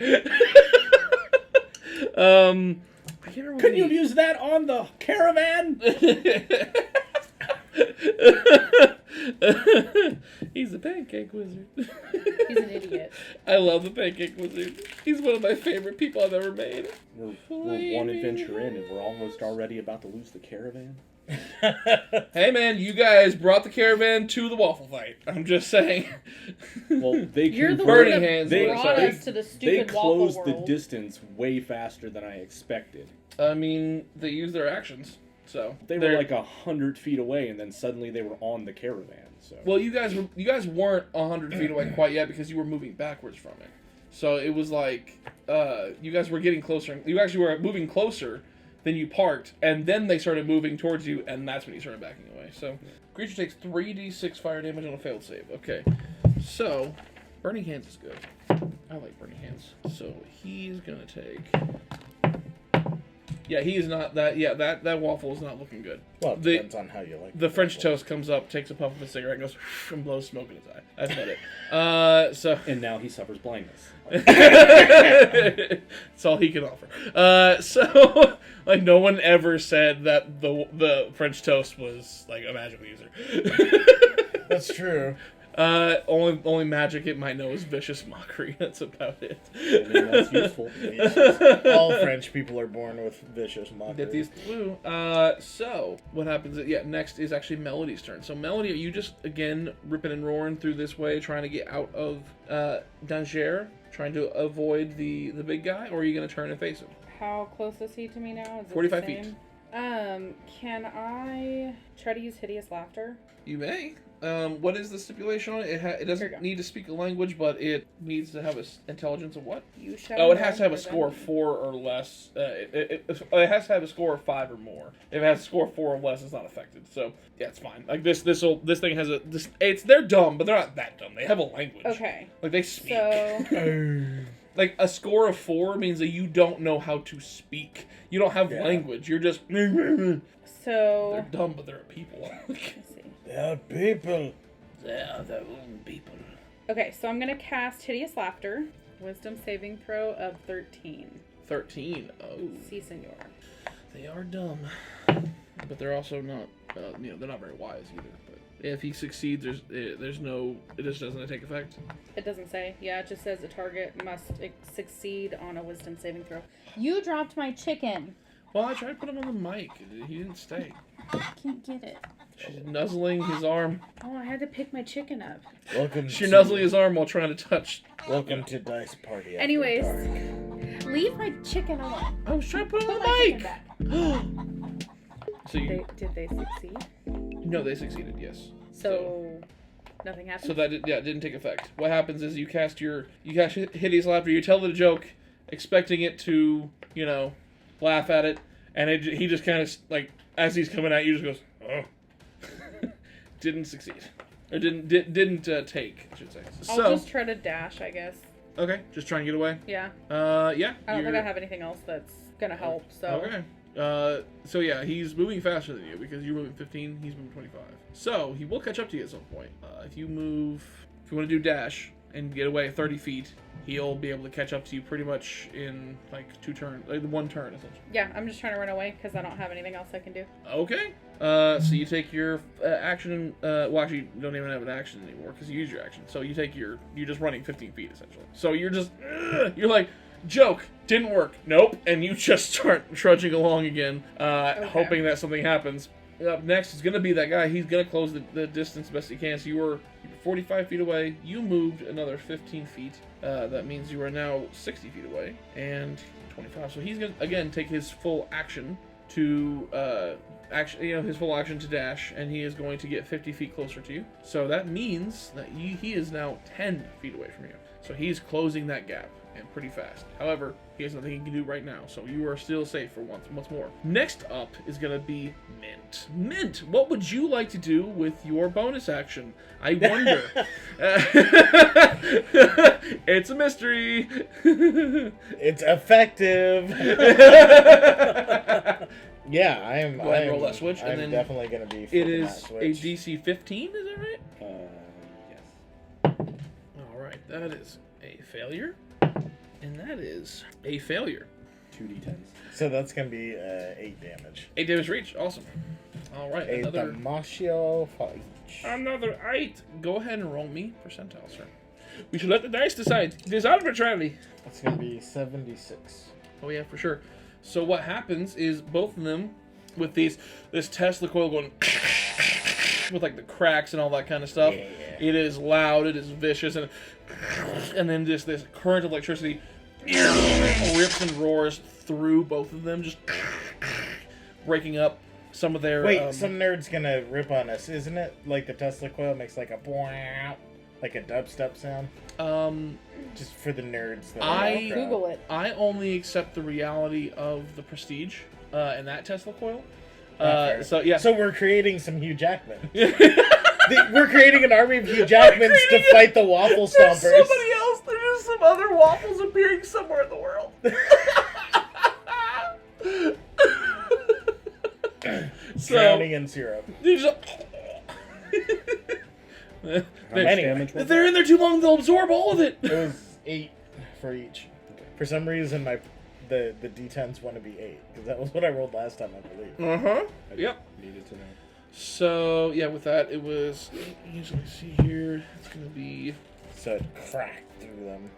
Speaker 2: I can't remember.
Speaker 3: Couldn't you use that on the caravan?
Speaker 2: He's a pancake wizard.
Speaker 1: He's an idiot.
Speaker 2: I love the pancake wizard. He's one of my favorite people I've ever made.
Speaker 3: We're one adventure in and we're almost already about to lose the caravan.
Speaker 2: Hey man, you guys brought the caravan to the waffle fight. I'm just saying.
Speaker 3: Well, they
Speaker 1: You're the
Speaker 2: Burning
Speaker 1: one that
Speaker 2: hands,
Speaker 1: brought
Speaker 2: sorry.
Speaker 1: us to the
Speaker 3: They
Speaker 1: stupid waffle
Speaker 3: closed the
Speaker 1: world.
Speaker 3: distance way faster than I expected.
Speaker 2: I mean, they use their actions, so
Speaker 3: They were like 100 feet away, and then suddenly they were on the caravan. So
Speaker 2: Well, you guys weren't 100 feet away quite yet because you were moving backwards from it. So it was like you guys were getting closer. You actually were moving closer than you parked, and then they started moving towards you, and that's when you started backing away. So creature takes 3d6 fire damage on a failed save. Okay, so burning hands is good. I like burning hands. So he's gonna take. Yeah, he is not that. Yeah, that waffle is not looking good.
Speaker 6: Well, it depends on how you like
Speaker 2: The French
Speaker 6: waffle.
Speaker 2: toast comes up, takes a puff of a cigarette, and goes and blows smoke in his eye. I've had it. So
Speaker 3: and now he suffers blindness.
Speaker 2: that's all he can offer. So like no one ever said that the French toast was like a magical user.
Speaker 6: That's true.
Speaker 2: Only magic it might know is vicious mockery. That's about it.
Speaker 3: I mean, that's useful.
Speaker 6: All French people are born with vicious
Speaker 2: Get
Speaker 6: mockery.
Speaker 2: these blue. So what happens? Next is actually Melody's turn. So Melody, are you just again ripping and roaring through this way, trying to get out of danger, trying to avoid the big guy, or are you gonna turn and face him?
Speaker 1: How close is he to me now? Is it
Speaker 2: 45
Speaker 1: the
Speaker 2: feet.
Speaker 1: same? Can I try to use hideous laughter?
Speaker 2: You may. What is the stipulation on it? It
Speaker 1: Here you
Speaker 2: doesn't
Speaker 1: go.
Speaker 2: need to speak a language, but it needs to have an intelligence of what?
Speaker 1: You shall
Speaker 2: Oh, it has to have
Speaker 1: know
Speaker 2: a
Speaker 1: for
Speaker 2: score of
Speaker 1: them.
Speaker 2: 4 or less. It has to have a score of 5 or more. If it has a score of 4 or less, it's not affected. So yeah, it's fine. Like this thing has a they're dumb, but they're not that dumb. They have a language.
Speaker 1: Okay.
Speaker 2: Like they speak.
Speaker 1: So
Speaker 2: Like a score of 4 means that you don't know how to speak. You don't have language. You're just they're
Speaker 1: so
Speaker 2: dumb, but they're people.
Speaker 1: let's see.
Speaker 6: They're people.
Speaker 2: They're their own people.
Speaker 1: Okay, so I'm gonna cast hideous laughter. Wisdom saving throw of 13.
Speaker 2: 13. Oh.
Speaker 1: Si, senor.
Speaker 2: They are dumb, but they're also not. They're not very wise either. But if he succeeds, there's no. It just doesn't take effect.
Speaker 1: It doesn't say. Yeah, it just says a target must succeed on a wisdom saving throw. You dropped my chicken.
Speaker 2: Well, I tried to put him on the mic. He didn't stay.
Speaker 1: I can't get it.
Speaker 2: She's nuzzling his arm.
Speaker 1: Oh, I had to pick my chicken up.
Speaker 6: Welcome.
Speaker 2: She's nuzzling his arm while trying to touch.
Speaker 6: Welcome to Dice Party. After
Speaker 1: Anyways,
Speaker 6: dark.
Speaker 1: leave my chicken alone.
Speaker 2: I was trying to put him
Speaker 1: Put
Speaker 2: on
Speaker 1: my
Speaker 2: the
Speaker 1: chicken
Speaker 2: mic.
Speaker 1: back.
Speaker 2: So you?
Speaker 1: Did they succeed?
Speaker 2: No, they succeeded. Yes.
Speaker 1: So nothing happened.
Speaker 2: So that didn't take effect. What happens is you cast hideous laughter. You tell the joke, expecting it to laugh at it, and he just kind of like as he's coming at you, just goes oh. Didn't succeed, or didn't take, I should say.
Speaker 1: I'll
Speaker 2: So
Speaker 1: just try to dash, I guess.
Speaker 2: okay, just try and get away.
Speaker 1: Yeah.
Speaker 2: Yeah.
Speaker 1: I don't think I have anything else that's gonna help. So
Speaker 2: Okay. So yeah, he's moving faster than you because you're moving 15, he's moving 25. So he will catch up to you at some point. If you want to do dash, and get away 30 feet, he'll be able to catch up to you pretty much in like 2 turns, like 1 turn essentially.
Speaker 1: Yeah, I'm just trying to run away because I don't have anything else I can do.
Speaker 2: Okay. So you take your action. Well, actually, you don't even have an action anymore because you use your action. So you take you're just running 15 feet essentially. So you're just, you're like, joke, didn't work. Nope. And you just start trudging along again, hoping that something happens. Up next is going to be that guy. He's going to close the distance best he can. So you were 45 feet away. You moved another 15 feet. That means you are now 60 feet away and 25. So he's going to, again, take his full action to his full action to dash, and he is going to get 50 feet closer to you. So that means that he is now 10 feet away from you. So he's closing that gap, and pretty fast. However, he has nothing he can do right now, so you are still safe for once more. Next up is going to be Mint. Mint, what would you like to do with your bonus action? I wonder. It's a mystery.
Speaker 6: It's effective. Yeah, I'm.
Speaker 2: Go ahead and roll that switch, and then
Speaker 6: definitely going to be.
Speaker 2: It is
Speaker 6: that switch.
Speaker 2: a DC 15, is that right?
Speaker 3: Yes.
Speaker 2: All right, that is a failure, and that is a failure.
Speaker 3: 2d10s.
Speaker 6: So that's going to be 8 damage.
Speaker 2: 8 damage reach, awesome. All right, another 8. Go ahead and roll me percentile, sir. We should let the dice decide. It is arbitrary.
Speaker 6: That's going to be 76.
Speaker 2: Oh yeah, for sure. So what happens is both of them, with this Tesla coil going with like the cracks and all that kind of stuff.
Speaker 6: Yeah.
Speaker 2: It is loud. It is vicious, and then this current of electricity rips and roars through both of them, just breaking up some of their.
Speaker 6: Wait, some nerd's gonna rip on us, isn't it? Like the Tesla coil makes like a boing, like a dubstep sound. Just for the nerds.
Speaker 1: Google it.
Speaker 2: I only accept the reality of the Prestige and that Tesla coil. So yeah.
Speaker 6: So we're creating some Hugh Jackman. We're creating an army of Hugh Jackmans to fight the Waffle Stompers.
Speaker 2: There's somebody else. There's some other waffles appearing somewhere in the world.
Speaker 6: Drowning in syrup.
Speaker 2: They're in there too long, they'll absorb all of it.
Speaker 6: It was 8 for each. For some reason, the D10s want to be 8, because that was what I rolled last time, I believe.
Speaker 2: Yep.
Speaker 3: Needed to know.
Speaker 2: So, yeah, with that, it was... Usually see here, it's going to be...
Speaker 6: So it cracked through them.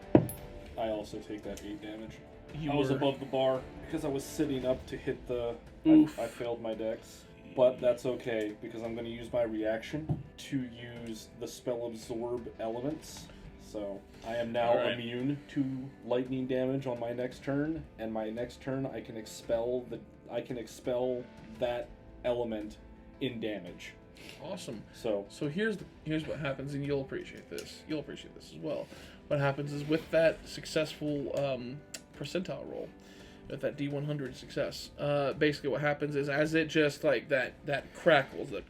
Speaker 3: I also take that 8 damage.
Speaker 2: You
Speaker 3: I was
Speaker 2: were-
Speaker 3: above the bar because I was sitting up to hit the...
Speaker 2: Oof.
Speaker 3: I failed my dex. But that's okay, because I'm going to use my reaction to use the spell Absorb Elements. So I am now
Speaker 2: Alright.
Speaker 3: immune to lightning damage on my next turn, and my next turn I can expel that element in damage.
Speaker 2: Awesome.
Speaker 3: So
Speaker 2: So here's what happens, and you'll appreciate this. You'll appreciate this as well. What happens is with that successful percentile roll, with that D100 success, basically what happens is as it just like that crackles that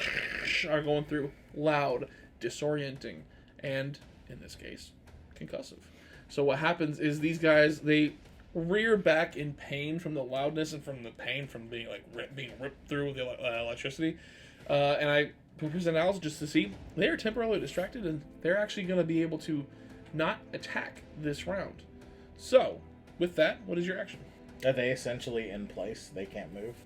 Speaker 2: are going through, loud, disorienting, and in this case, concussive. So what happens is these guys, they rear back in pain from the loudness and from the pain from being ripped through the electricity. And I present Alice just to see they are temporarily distracted, and they're actually going to be able to not attack this round. So with that, what is your action?
Speaker 6: Are they essentially in place? They can't move?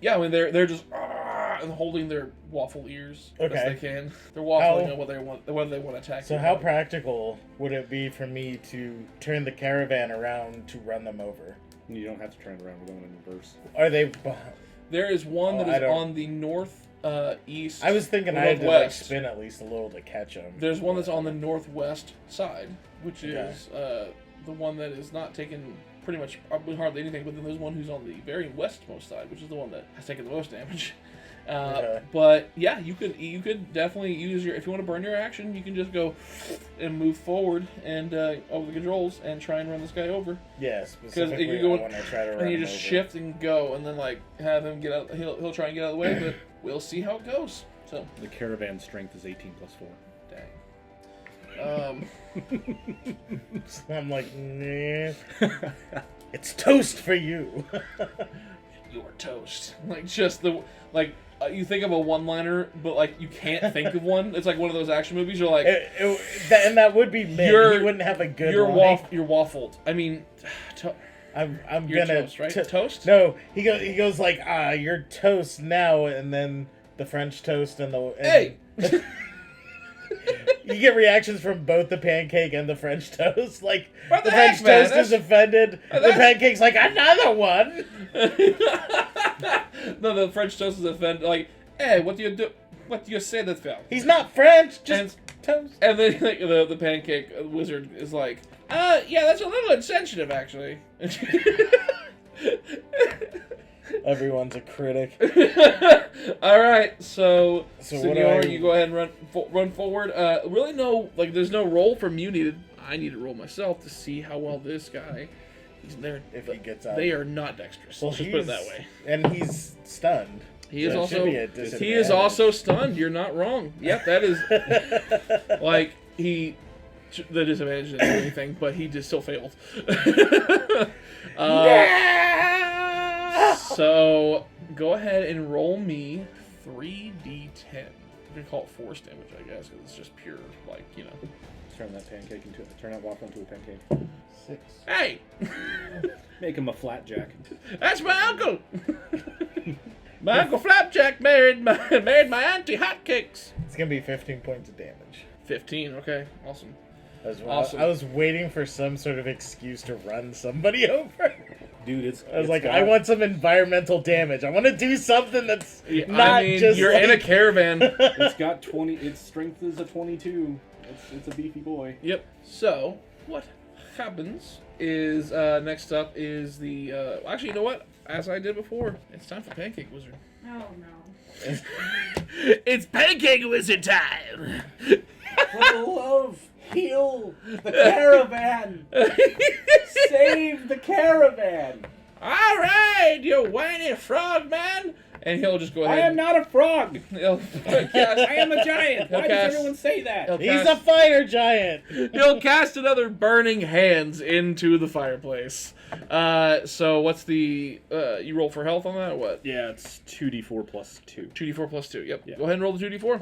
Speaker 2: Yeah, I mean they're just and holding their waffle ears as they can. They're waffling on whether they want to attack.
Speaker 6: So how practical would it be for me to turn the caravan around to run them over?
Speaker 3: you don't have to turn around, we're going in reverse.
Speaker 6: Are they?
Speaker 2: There is one that is on the north east.
Speaker 6: I was thinking I had to like spin at least a little to catch them.
Speaker 2: There's one that's on the northwest side, which is the one that is not taking pretty much hardly anything, but then there's one who's on the very westmost side, which is the one that has taken the most damage. But yeah, you could definitely use your, if you want to burn your action, you can just go and move forward and over the controls and try and run this guy over.
Speaker 6: Yeah, specifically
Speaker 2: you go,
Speaker 6: I want to try to run
Speaker 2: and you
Speaker 6: him
Speaker 2: just
Speaker 6: over.
Speaker 2: shift and go, and then like have him get out. He'll try and get out of the way, but we'll see how it goes. So
Speaker 3: The caravan strength is 18 plus 4.
Speaker 2: dang.
Speaker 6: So I'm like, nah. It's toast for you.
Speaker 2: you're toast. Like, just the, like, you think of a one-liner, but, like, you can't think of one. It's like one of those action movies. You're like...
Speaker 6: and that would be mid. He wouldn't have a good
Speaker 2: You're
Speaker 6: line.
Speaker 2: you're waffled. I mean...
Speaker 6: I'm
Speaker 2: you're
Speaker 6: gonna...
Speaker 2: toast, right? Toast?
Speaker 6: No, he goes like, you're toast now, and then the French toast and the...
Speaker 2: Hey!
Speaker 6: You get reactions from both the pancake and the French toast. Like,
Speaker 2: What
Speaker 6: the
Speaker 2: the
Speaker 6: French
Speaker 2: heck, man?
Speaker 6: toast is offended. The pancake's like, another one!
Speaker 2: No, the French toast is offended. Like, hey, what do you do? What do you say that for?
Speaker 6: He's not French, just toast.
Speaker 2: And then like, the pancake wizard is like, yeah, that's a little insensitive, actually.
Speaker 6: Everyone's a critic.
Speaker 2: All right, so Senor,
Speaker 6: what
Speaker 2: you go ahead and run forward. Really, there's no roll from you needed. I need to roll myself to see how well this guy.
Speaker 6: If he gets out,
Speaker 2: they are not dexterous.
Speaker 6: Well,
Speaker 2: Let's just put it that way.
Speaker 6: And he's stunned.
Speaker 2: He is
Speaker 6: He
Speaker 2: is also stunned. You're not wrong. Yep, that is like the disadvantage didn't do anything, but he just still failed. So go ahead and roll me 3d10. You can call it force damage, I guess, because it's just pure, like, you know.
Speaker 3: Turn that waffle into a pancake.
Speaker 6: 6.
Speaker 2: Hey,
Speaker 3: Make him a flapjack.
Speaker 2: that's my uncle. My uncle Flapjack married my auntie Hotcakes.
Speaker 6: It's gonna be 15 points of damage.
Speaker 2: 15. Okay, awesome.
Speaker 6: I was waiting for some sort of excuse to run somebody over.
Speaker 3: Dude,
Speaker 6: I want some environmental damage. I want to do something that's not just.
Speaker 2: You're in a caravan.
Speaker 3: It's got 20. Its strength is a 22. It's a beefy boy.
Speaker 2: Yep. So what happens is next up is the. Actually, you know what? As I did before, it's time for Pancake Wizard.
Speaker 1: Oh no.
Speaker 2: It's Pancake Wizard time.
Speaker 3: For the love, heal the caravan. Save the caravan.
Speaker 2: All right, you whiny frog man. And he'll just go ahead.
Speaker 3: I am not a frog.
Speaker 2: He'll cast,
Speaker 3: I am a giant. Why does everyone say that?
Speaker 6: He's a fire giant.
Speaker 2: He'll cast another burning hands into the fireplace. So what's the you roll for health on that or what?
Speaker 3: Yeah, it's 2d4 plus 2.
Speaker 2: 2d4 plus 2. Yep.
Speaker 3: Yeah.
Speaker 2: Go ahead and roll the 2d4.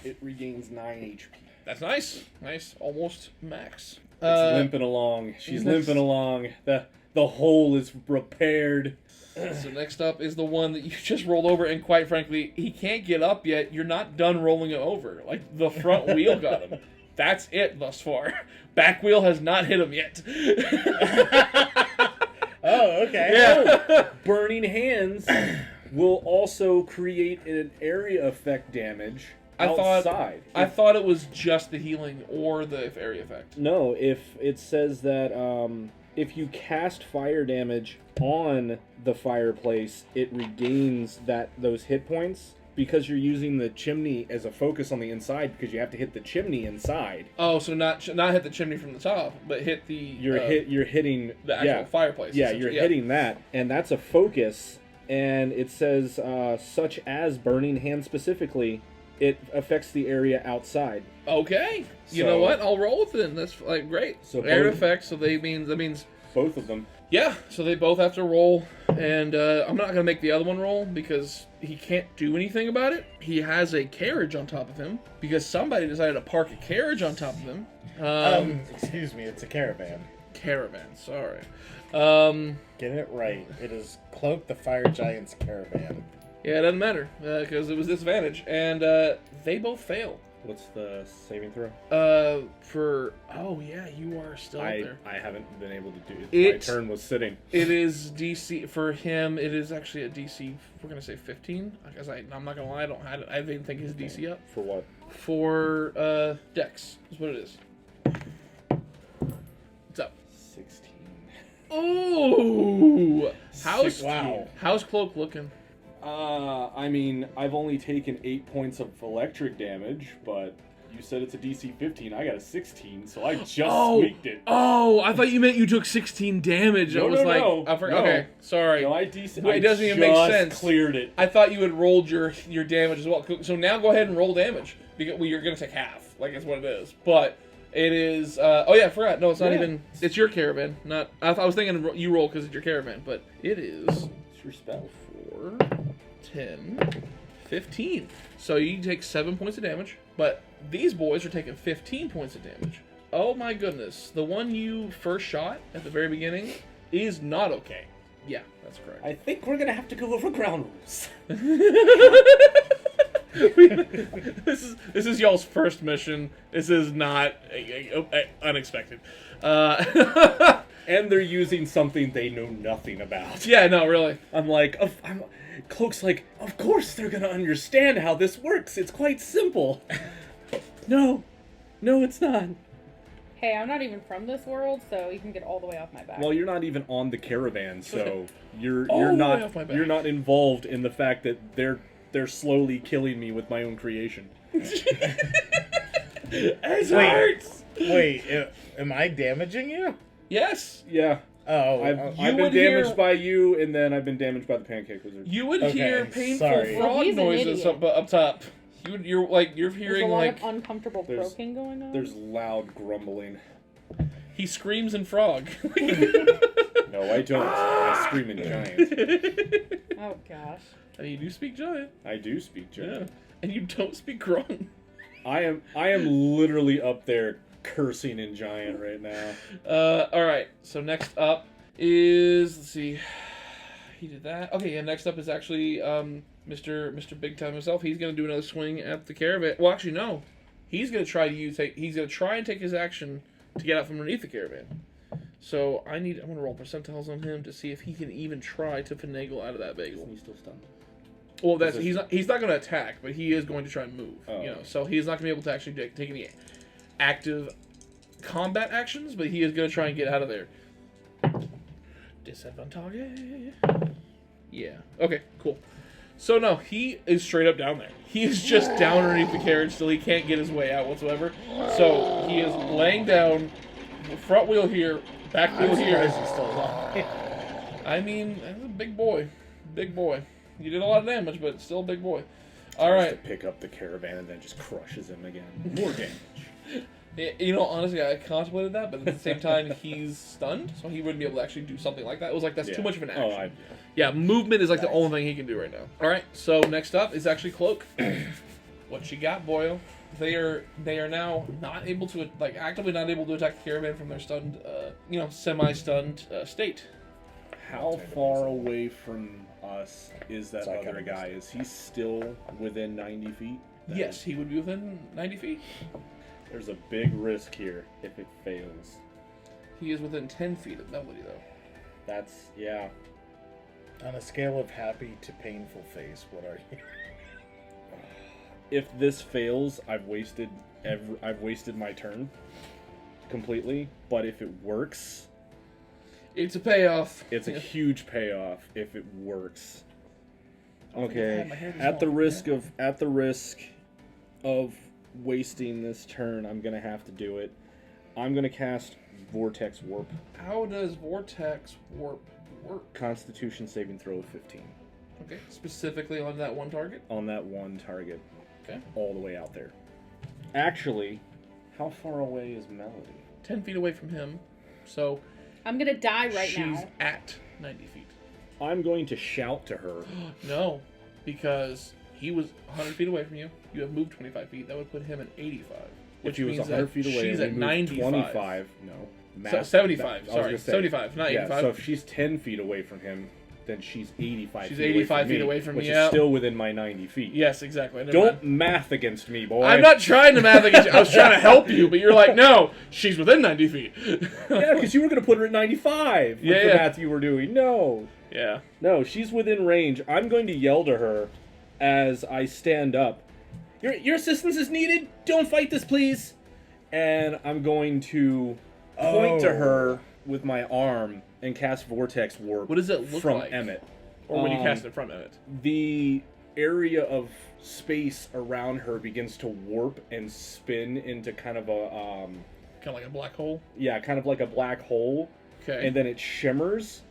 Speaker 3: It regains 9 HP.
Speaker 2: That's nice. Nice. Almost max.
Speaker 3: It's limping along. She's limping along. The hole is repaired.
Speaker 2: So next up is the one that you just rolled over, and quite frankly, he can't get up yet. You're not done rolling it over. Like, the front wheel got him. That's it thus far. Back wheel has not hit him yet.
Speaker 6: Oh, okay.
Speaker 2: Yeah.
Speaker 3: Burning hands will also create an area effect damage outside.
Speaker 2: I thought it was just the healing or the area effect.
Speaker 3: No, if it says that if you cast fire damage on the fireplace, it regains those hit points because you're using the chimney as a focus on the inside because you have to hit the chimney inside.
Speaker 2: Oh, so not hit the chimney from the top, but hit the
Speaker 3: You're hitting
Speaker 2: the actual fireplace.
Speaker 3: Yeah, you're hitting that, and that's a focus. And it says such as burning hand specifically, it affects the area outside.
Speaker 2: Okay, you know what? I'll roll with it. That's like great.
Speaker 3: So
Speaker 2: area effects. So that means
Speaker 3: both of them.
Speaker 2: Yeah, so they both have to roll, and I'm not going to make the other one roll because he can't do anything about it. He has a carriage on top of him because somebody decided to park a carriage on top of him.
Speaker 6: Excuse me, it's a caravan.
Speaker 2: Caravan, sorry.
Speaker 6: Get it right. It is Klokke the Fire Giant's caravan.
Speaker 2: Yeah, it doesn't matter because it was disadvantage, and they both fail.
Speaker 3: What's the saving throw?
Speaker 2: You are still up there.
Speaker 3: I haven't been able to do it. My turn was sitting.
Speaker 2: It is DC for him. It is actually a DC. We're gonna say 15. Because I'm not gonna lie, I didn't think his DC up.
Speaker 3: For what?
Speaker 2: For Dex is what it is. What's up?
Speaker 3: 16.
Speaker 2: Ooh!
Speaker 6: Wow.
Speaker 2: How's Klokke looking?
Speaker 3: I mean, I've only taken 8 points of electric damage, but you said it's a DC 15. I got a 16, so I just squeaked it.
Speaker 2: Oh, I thought you meant you took 16 damage.
Speaker 3: No,
Speaker 2: I was okay, sorry.
Speaker 3: No,
Speaker 2: it doesn't even make sense.
Speaker 3: Cleared it.
Speaker 2: I thought you had rolled your damage as well. So now go ahead and roll damage because you're going to take half. Like, that's what it is. But It is. Oh yeah, I forgot. No, it's not
Speaker 3: Yeah.
Speaker 2: even. It's your caravan. Not. I was thinking you roll because it's your caravan, but it is.
Speaker 3: It's your spell.
Speaker 2: 4, 10, 15. So you take 7 points of damage, but these boys are taking 15 points of damage. Oh my goodness. The one you first shot at the very beginning is not okay. Yeah, that's correct.
Speaker 3: I think we're gonna have to go over ground rules.
Speaker 2: This is y'all's first mission. This is not unexpected.
Speaker 3: And they're using something they know nothing about.
Speaker 2: Yeah, no, really.
Speaker 3: I'm like, Cloak's like, of course they're gonna understand how this works. It's quite simple. No, it's not.
Speaker 1: Hey, I'm not even from this world, so you can get all the way off my back.
Speaker 3: Well, you're not even on the caravan, so you're
Speaker 2: All the way
Speaker 3: not
Speaker 2: off my back.
Speaker 3: you're not involved in the fact that they're slowly killing me with my own creation.
Speaker 2: It hurts.
Speaker 6: Wait, am I damaging you?
Speaker 2: Yes.
Speaker 3: Yeah.
Speaker 6: Oh,
Speaker 3: I've
Speaker 2: You
Speaker 3: been
Speaker 2: would
Speaker 3: damaged
Speaker 2: hear-
Speaker 3: by you, and then I've been damaged by the pancake wizard.
Speaker 2: You would
Speaker 6: Okay,
Speaker 2: hear painful
Speaker 6: sorry.
Speaker 1: Well,
Speaker 2: frog
Speaker 1: he's an
Speaker 2: noises
Speaker 1: idiot.
Speaker 2: up top. You're
Speaker 1: There's
Speaker 2: hearing
Speaker 1: a lot
Speaker 2: like
Speaker 1: of uncomfortable
Speaker 3: There's-
Speaker 1: croaking going on.
Speaker 3: There's loud grumbling.
Speaker 2: he screams in frog.
Speaker 3: No, I don't. I scream in giant.
Speaker 1: Oh gosh.
Speaker 2: And you do speak giant.
Speaker 3: I do speak
Speaker 2: Yeah.
Speaker 3: giant.
Speaker 2: And you don't speak grung.
Speaker 3: I am literally up there cursing in giant right now.
Speaker 2: All right. So next up is, let's see, he did that. Okay, yeah. Next up is actually Mr. Big Time himself. He's gonna do another swing at the caravan. Well, actually, no. He's gonna try and take his action to get out from underneath the caravan. So I'm gonna roll percentiles on him to see if he can even try to finagle out of that bagel.
Speaker 3: He's still stunned.
Speaker 2: Well, he's not going to attack, but he is going to try and move.
Speaker 3: Oh.
Speaker 2: You know, so he's not going to be able to actually take any active combat actions, but he is going to try and get out of there. Disadvantage. Yeah. Okay. Cool. So no, he is straight up down there. He is just down underneath the carriage, so he can't get his way out whatsoever. So he is laying down, front wheel here, back wheel here.
Speaker 6: He's still alive.
Speaker 2: I mean, that's a big boy. Big boy. You did a lot of damage, but still a big boy. All
Speaker 3: Tries to
Speaker 2: right.
Speaker 3: pick up the caravan and then just crushes him again. More damage.
Speaker 2: You know, honestly, I contemplated that, but at the same time, he's stunned, so he wouldn't be able to actually do something like that. It was like, that's too much of an action.
Speaker 3: Oh,
Speaker 2: Yeah, movement is like the
Speaker 6: Nice.
Speaker 2: only thing he can do right now. All right, so next up is actually Klokke. What you got, boyo? They are now not able to, like, actively not able to attack the caravan from their stunned, semi-stunned state.
Speaker 3: How far away from us is that
Speaker 6: It's like
Speaker 3: other
Speaker 6: I'm-
Speaker 3: guy? Is he still within 90 feet?
Speaker 2: Yes, he would be within 90 feet.
Speaker 3: There's a big risk here if it fails.
Speaker 2: He is within 10 feet of Melodié, though.
Speaker 3: That's, yeah.
Speaker 6: On a scale of happy to painful face, what are you?
Speaker 3: If this fails, I've wasted my turn completely. But if it works,
Speaker 2: It's a payoff.
Speaker 3: it's a
Speaker 2: Yeah.
Speaker 3: huge payoff if it works. Okay.
Speaker 2: my hand is
Speaker 3: At the
Speaker 2: small.
Speaker 3: risk of wasting this turn, I'm gonna have to do it. I'm gonna cast Vortex Warp.
Speaker 2: How does Vortex Warp work?
Speaker 3: Constitution saving throw of 15
Speaker 2: Okay, specifically on that one target.
Speaker 3: on that one target,
Speaker 2: Okay.
Speaker 3: all the way out there. Actually, how far away is Melody?
Speaker 2: 10 feet away from him. So
Speaker 1: I'm gonna die right
Speaker 2: she's
Speaker 1: now.
Speaker 2: at 90 feet.
Speaker 3: I'm going to shout to her.
Speaker 2: No, because he was 100 feet away from you. You have moved 25 feet. That would put him at 85.
Speaker 3: If he was
Speaker 2: means
Speaker 3: 100
Speaker 2: that
Speaker 3: feet away,
Speaker 2: she's
Speaker 3: and
Speaker 2: at
Speaker 3: we moved
Speaker 2: 95.
Speaker 3: 25. No.
Speaker 2: So 75.
Speaker 3: I was
Speaker 2: Sorry,
Speaker 3: gonna say,
Speaker 2: 75, not
Speaker 3: yeah,
Speaker 2: 85.
Speaker 3: so if she's 10 feet away from him, then she's 85
Speaker 2: She's
Speaker 3: feet
Speaker 2: 85
Speaker 3: away from
Speaker 2: feet
Speaker 3: me,
Speaker 2: away from me,
Speaker 3: which
Speaker 2: yeah.
Speaker 3: is still within my 90 feet.
Speaker 2: Yes, exactly. Never
Speaker 3: Don't
Speaker 2: mind.
Speaker 3: math against me, boy.
Speaker 2: I'm not trying to math against you. I was trying to help you, but you're like, no, she's within 90 feet.
Speaker 3: Yeah, because you were going to put her at 95 with
Speaker 2: Yeah,
Speaker 3: the
Speaker 2: yeah.
Speaker 3: math you were doing. No.
Speaker 2: Yeah.
Speaker 3: No, she's within range. I'm going to yell to her as I stand up. Your assistance is needed. Don't fight this, please. And I'm going to point to
Speaker 6: Oh.
Speaker 3: her with my arm and cast Vortex Warp.
Speaker 2: What does it look
Speaker 3: from
Speaker 2: like?
Speaker 3: Emmett?
Speaker 2: Or when you cast it from Emmett.
Speaker 3: The area of space around her begins to warp and spin into kind of a
Speaker 2: Kind of like a black hole.
Speaker 3: kind of like a black hole,
Speaker 2: Okay.
Speaker 3: and then it shimmers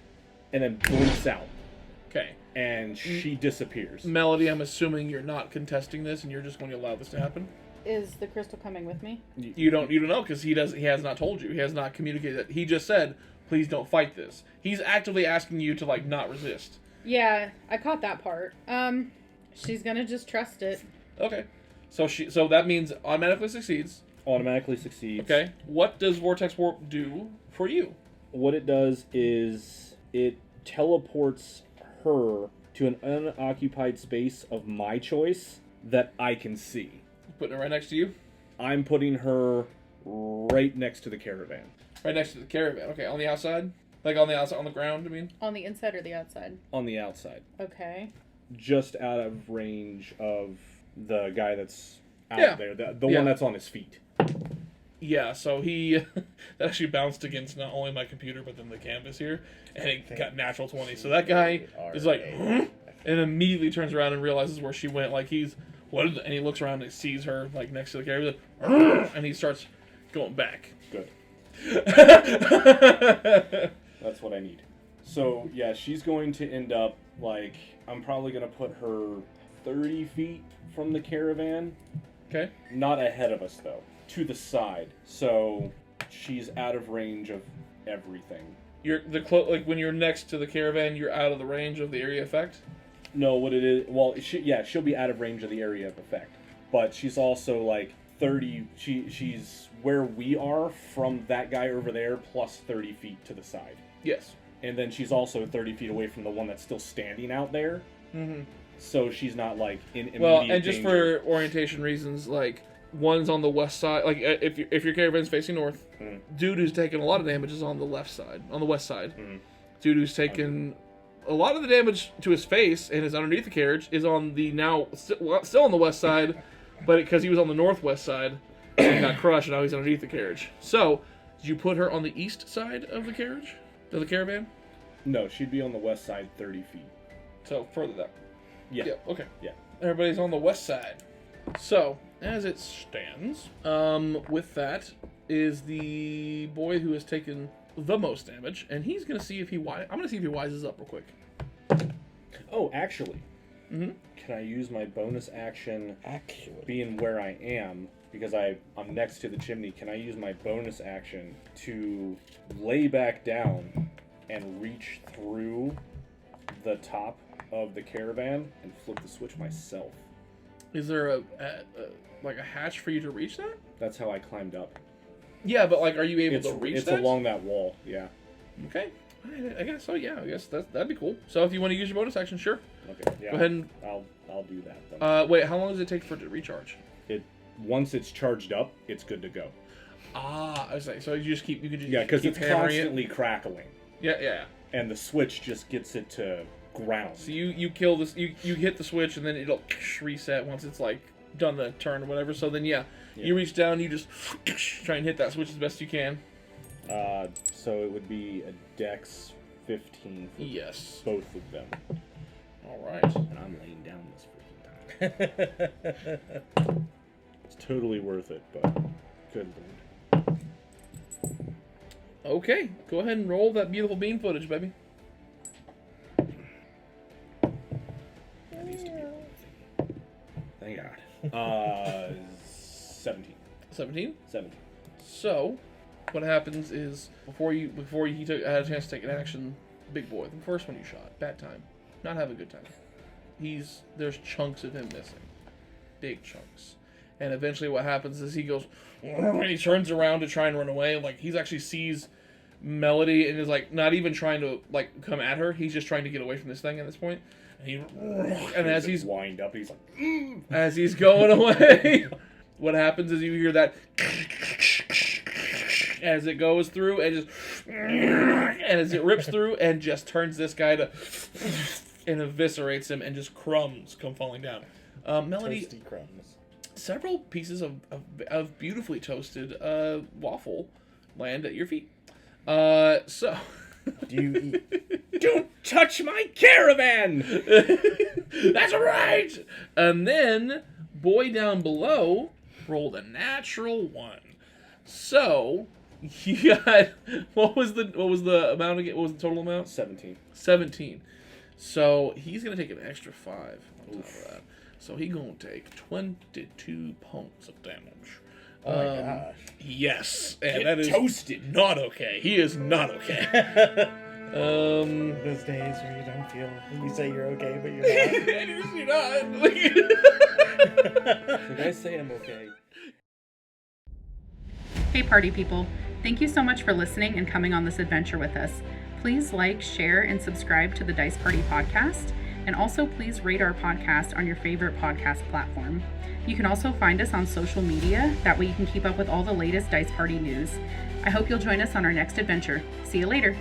Speaker 3: and then blinks out
Speaker 2: Okay.
Speaker 3: and she disappears.
Speaker 2: Melody, I'm assuming you're not contesting this and you're just going to allow this to happen?
Speaker 1: Is the crystal coming with me?
Speaker 2: You don't know because he has not told you. He has not communicated that. He just said, "Please don't fight this." He's actively asking you to like not resist.
Speaker 1: Yeah, I caught that part. She's gonna just trust it.
Speaker 2: Okay. So that means automatically succeeds.
Speaker 3: Automatically succeeds.
Speaker 2: Okay. What does Vortex Warp do for you?
Speaker 3: What it does is it teleports her to an unoccupied space of my choice that I can see.
Speaker 2: Putting it right next to you?
Speaker 3: I'm putting her right next to the caravan.
Speaker 2: Right next to the caravan. Okay, on the outside? Like on the outside, on the ground, I mean?
Speaker 1: On the inside or the outside?
Speaker 3: On the outside.
Speaker 1: Okay.
Speaker 3: Just out of range of the guy that's out there. The one that's on his feet.
Speaker 2: Yeah, so he that actually bounced against not only my computer but then the canvas here, and it got natural 20. So that guy is like, huh? And immediately turns around and realizes where she went. Like and he looks around and sees her like next to the caravan, and he starts going back.
Speaker 3: Good. That's what I need. So yeah, she's going to end up like I'm probably gonna put her 30 feet from the caravan.
Speaker 2: Okay.
Speaker 3: Not ahead of us though. To the side, so she's out of range of everything.
Speaker 2: Like when you're next to the caravan, you're out of the range of the area effect.
Speaker 3: No, what it is? Well, she'll be out of range of the area of effect, but she's also like 30. She's where we are from that guy over there, plus 30 feet to the side.
Speaker 2: Yes.
Speaker 3: And then she's also 30 feet away from the one that's still standing out there.
Speaker 2: Mm-hmm.
Speaker 3: So she's not like in immediate
Speaker 2: Well, and just
Speaker 3: danger.
Speaker 2: for orientation reasons, like. One's on the west side. Like if your caravan's facing north, dude who's taking a lot of damage is on the left side, on the west side. Dude who's taken a lot of the damage to his face and is underneath the carriage is on the still on the west side, but because he was on the northwest side and got crushed, and now he's underneath the carriage. So, did you put her on the east side of the carriage, of the caravan?
Speaker 3: No, she'd be on the west side, 30 feet.
Speaker 2: So further down.
Speaker 3: Yeah.
Speaker 2: Okay.
Speaker 3: Yeah.
Speaker 2: Everybody's on the west side. So, as it stands, with that is the boy who has taken the most damage, and he's gonna see if I'm gonna see if he wises up real quick.
Speaker 3: Oh, actually,
Speaker 2: Mm-hmm.
Speaker 3: can I use my bonus action? Being where I am, because I'm next to the chimney, can I use my bonus action to lay back down and reach through the top of the caravan and flip the switch myself?
Speaker 2: Is there a hatch for you to reach that?
Speaker 3: That's how I climbed up.
Speaker 2: Yeah, but like, are you able to reach that?
Speaker 3: It's along that wall, yeah.
Speaker 2: Okay. I guess so. Yeah, I guess that'd be cool. So if you want to use your bonus action, sure.
Speaker 3: Okay. Yeah.
Speaker 2: Go ahead and
Speaker 3: I'll do that then.
Speaker 2: wait. How long does it take for it to recharge?
Speaker 3: Once it's charged up, it's good to go.
Speaker 2: I was like, so you can just keep
Speaker 3: because it's
Speaker 2: hammering
Speaker 3: constantly crackling.
Speaker 2: Yeah.
Speaker 3: And the switch just gets it to ground.
Speaker 2: So you kill this, you hit the switch, and then it'll reset once it's like done the turn or whatever. So then you reach down, you just try and hit that switch as best you can.
Speaker 3: So it would be a Dex 15 for
Speaker 2: Yes.
Speaker 3: both of them.
Speaker 2: All right.
Speaker 3: And I'm laying down this freaking time. It's totally worth it, but good lord.
Speaker 2: Okay, go ahead and roll that beautiful bean footage, baby.
Speaker 3: That needs to be a thank God. 17.
Speaker 2: 17.
Speaker 3: 17.
Speaker 2: So, what happens is before he had a chance to take an action, big boy, the first one you shot, bad time, not have a good time. There's chunks of him missing, big chunks, and eventually what happens is he goes, and he turns around to try and run away. Like he actually sees Melody and is like not even trying to like come at her. He's just trying to get away from this thing at this point. And as he's
Speaker 3: wind up, he's like,
Speaker 2: as he's going away, what happens is you hear that as it goes through and just and as it rips through and just turns this guy to and eviscerates him, and just crumbs come falling down. Melody,
Speaker 6: Toasty crumbs.
Speaker 2: several pieces of beautifully toasted waffle land at your feet. So.
Speaker 6: Do you eat?
Speaker 3: "Don't touch my caravan!"
Speaker 2: That's right. And then boy down below rolled a natural 1. So you got what was the amount again? What was the total amount?
Speaker 3: 17.
Speaker 2: 17. So he's gonna take an extra 5 on top of that. So he gonna take 22 points of damage.
Speaker 6: Oh my gosh.
Speaker 2: Yes, and
Speaker 3: Get
Speaker 2: that is
Speaker 3: toasted.
Speaker 2: not okay. He is not okay.
Speaker 6: Those days where you don't feel, you say you're okay, but you're not.
Speaker 2: You're not.
Speaker 3: Did I say I'm okay?
Speaker 1: Hey party people, thank you so much for listening and coming on this adventure with us. Please like, share, and subscribe to the Dice Party podcast, and also please rate our podcast on your favorite podcast platform. You can also find us on social media, that way you can keep up with all the latest Dice Party news. I hope you'll join us on our next adventure. See you later!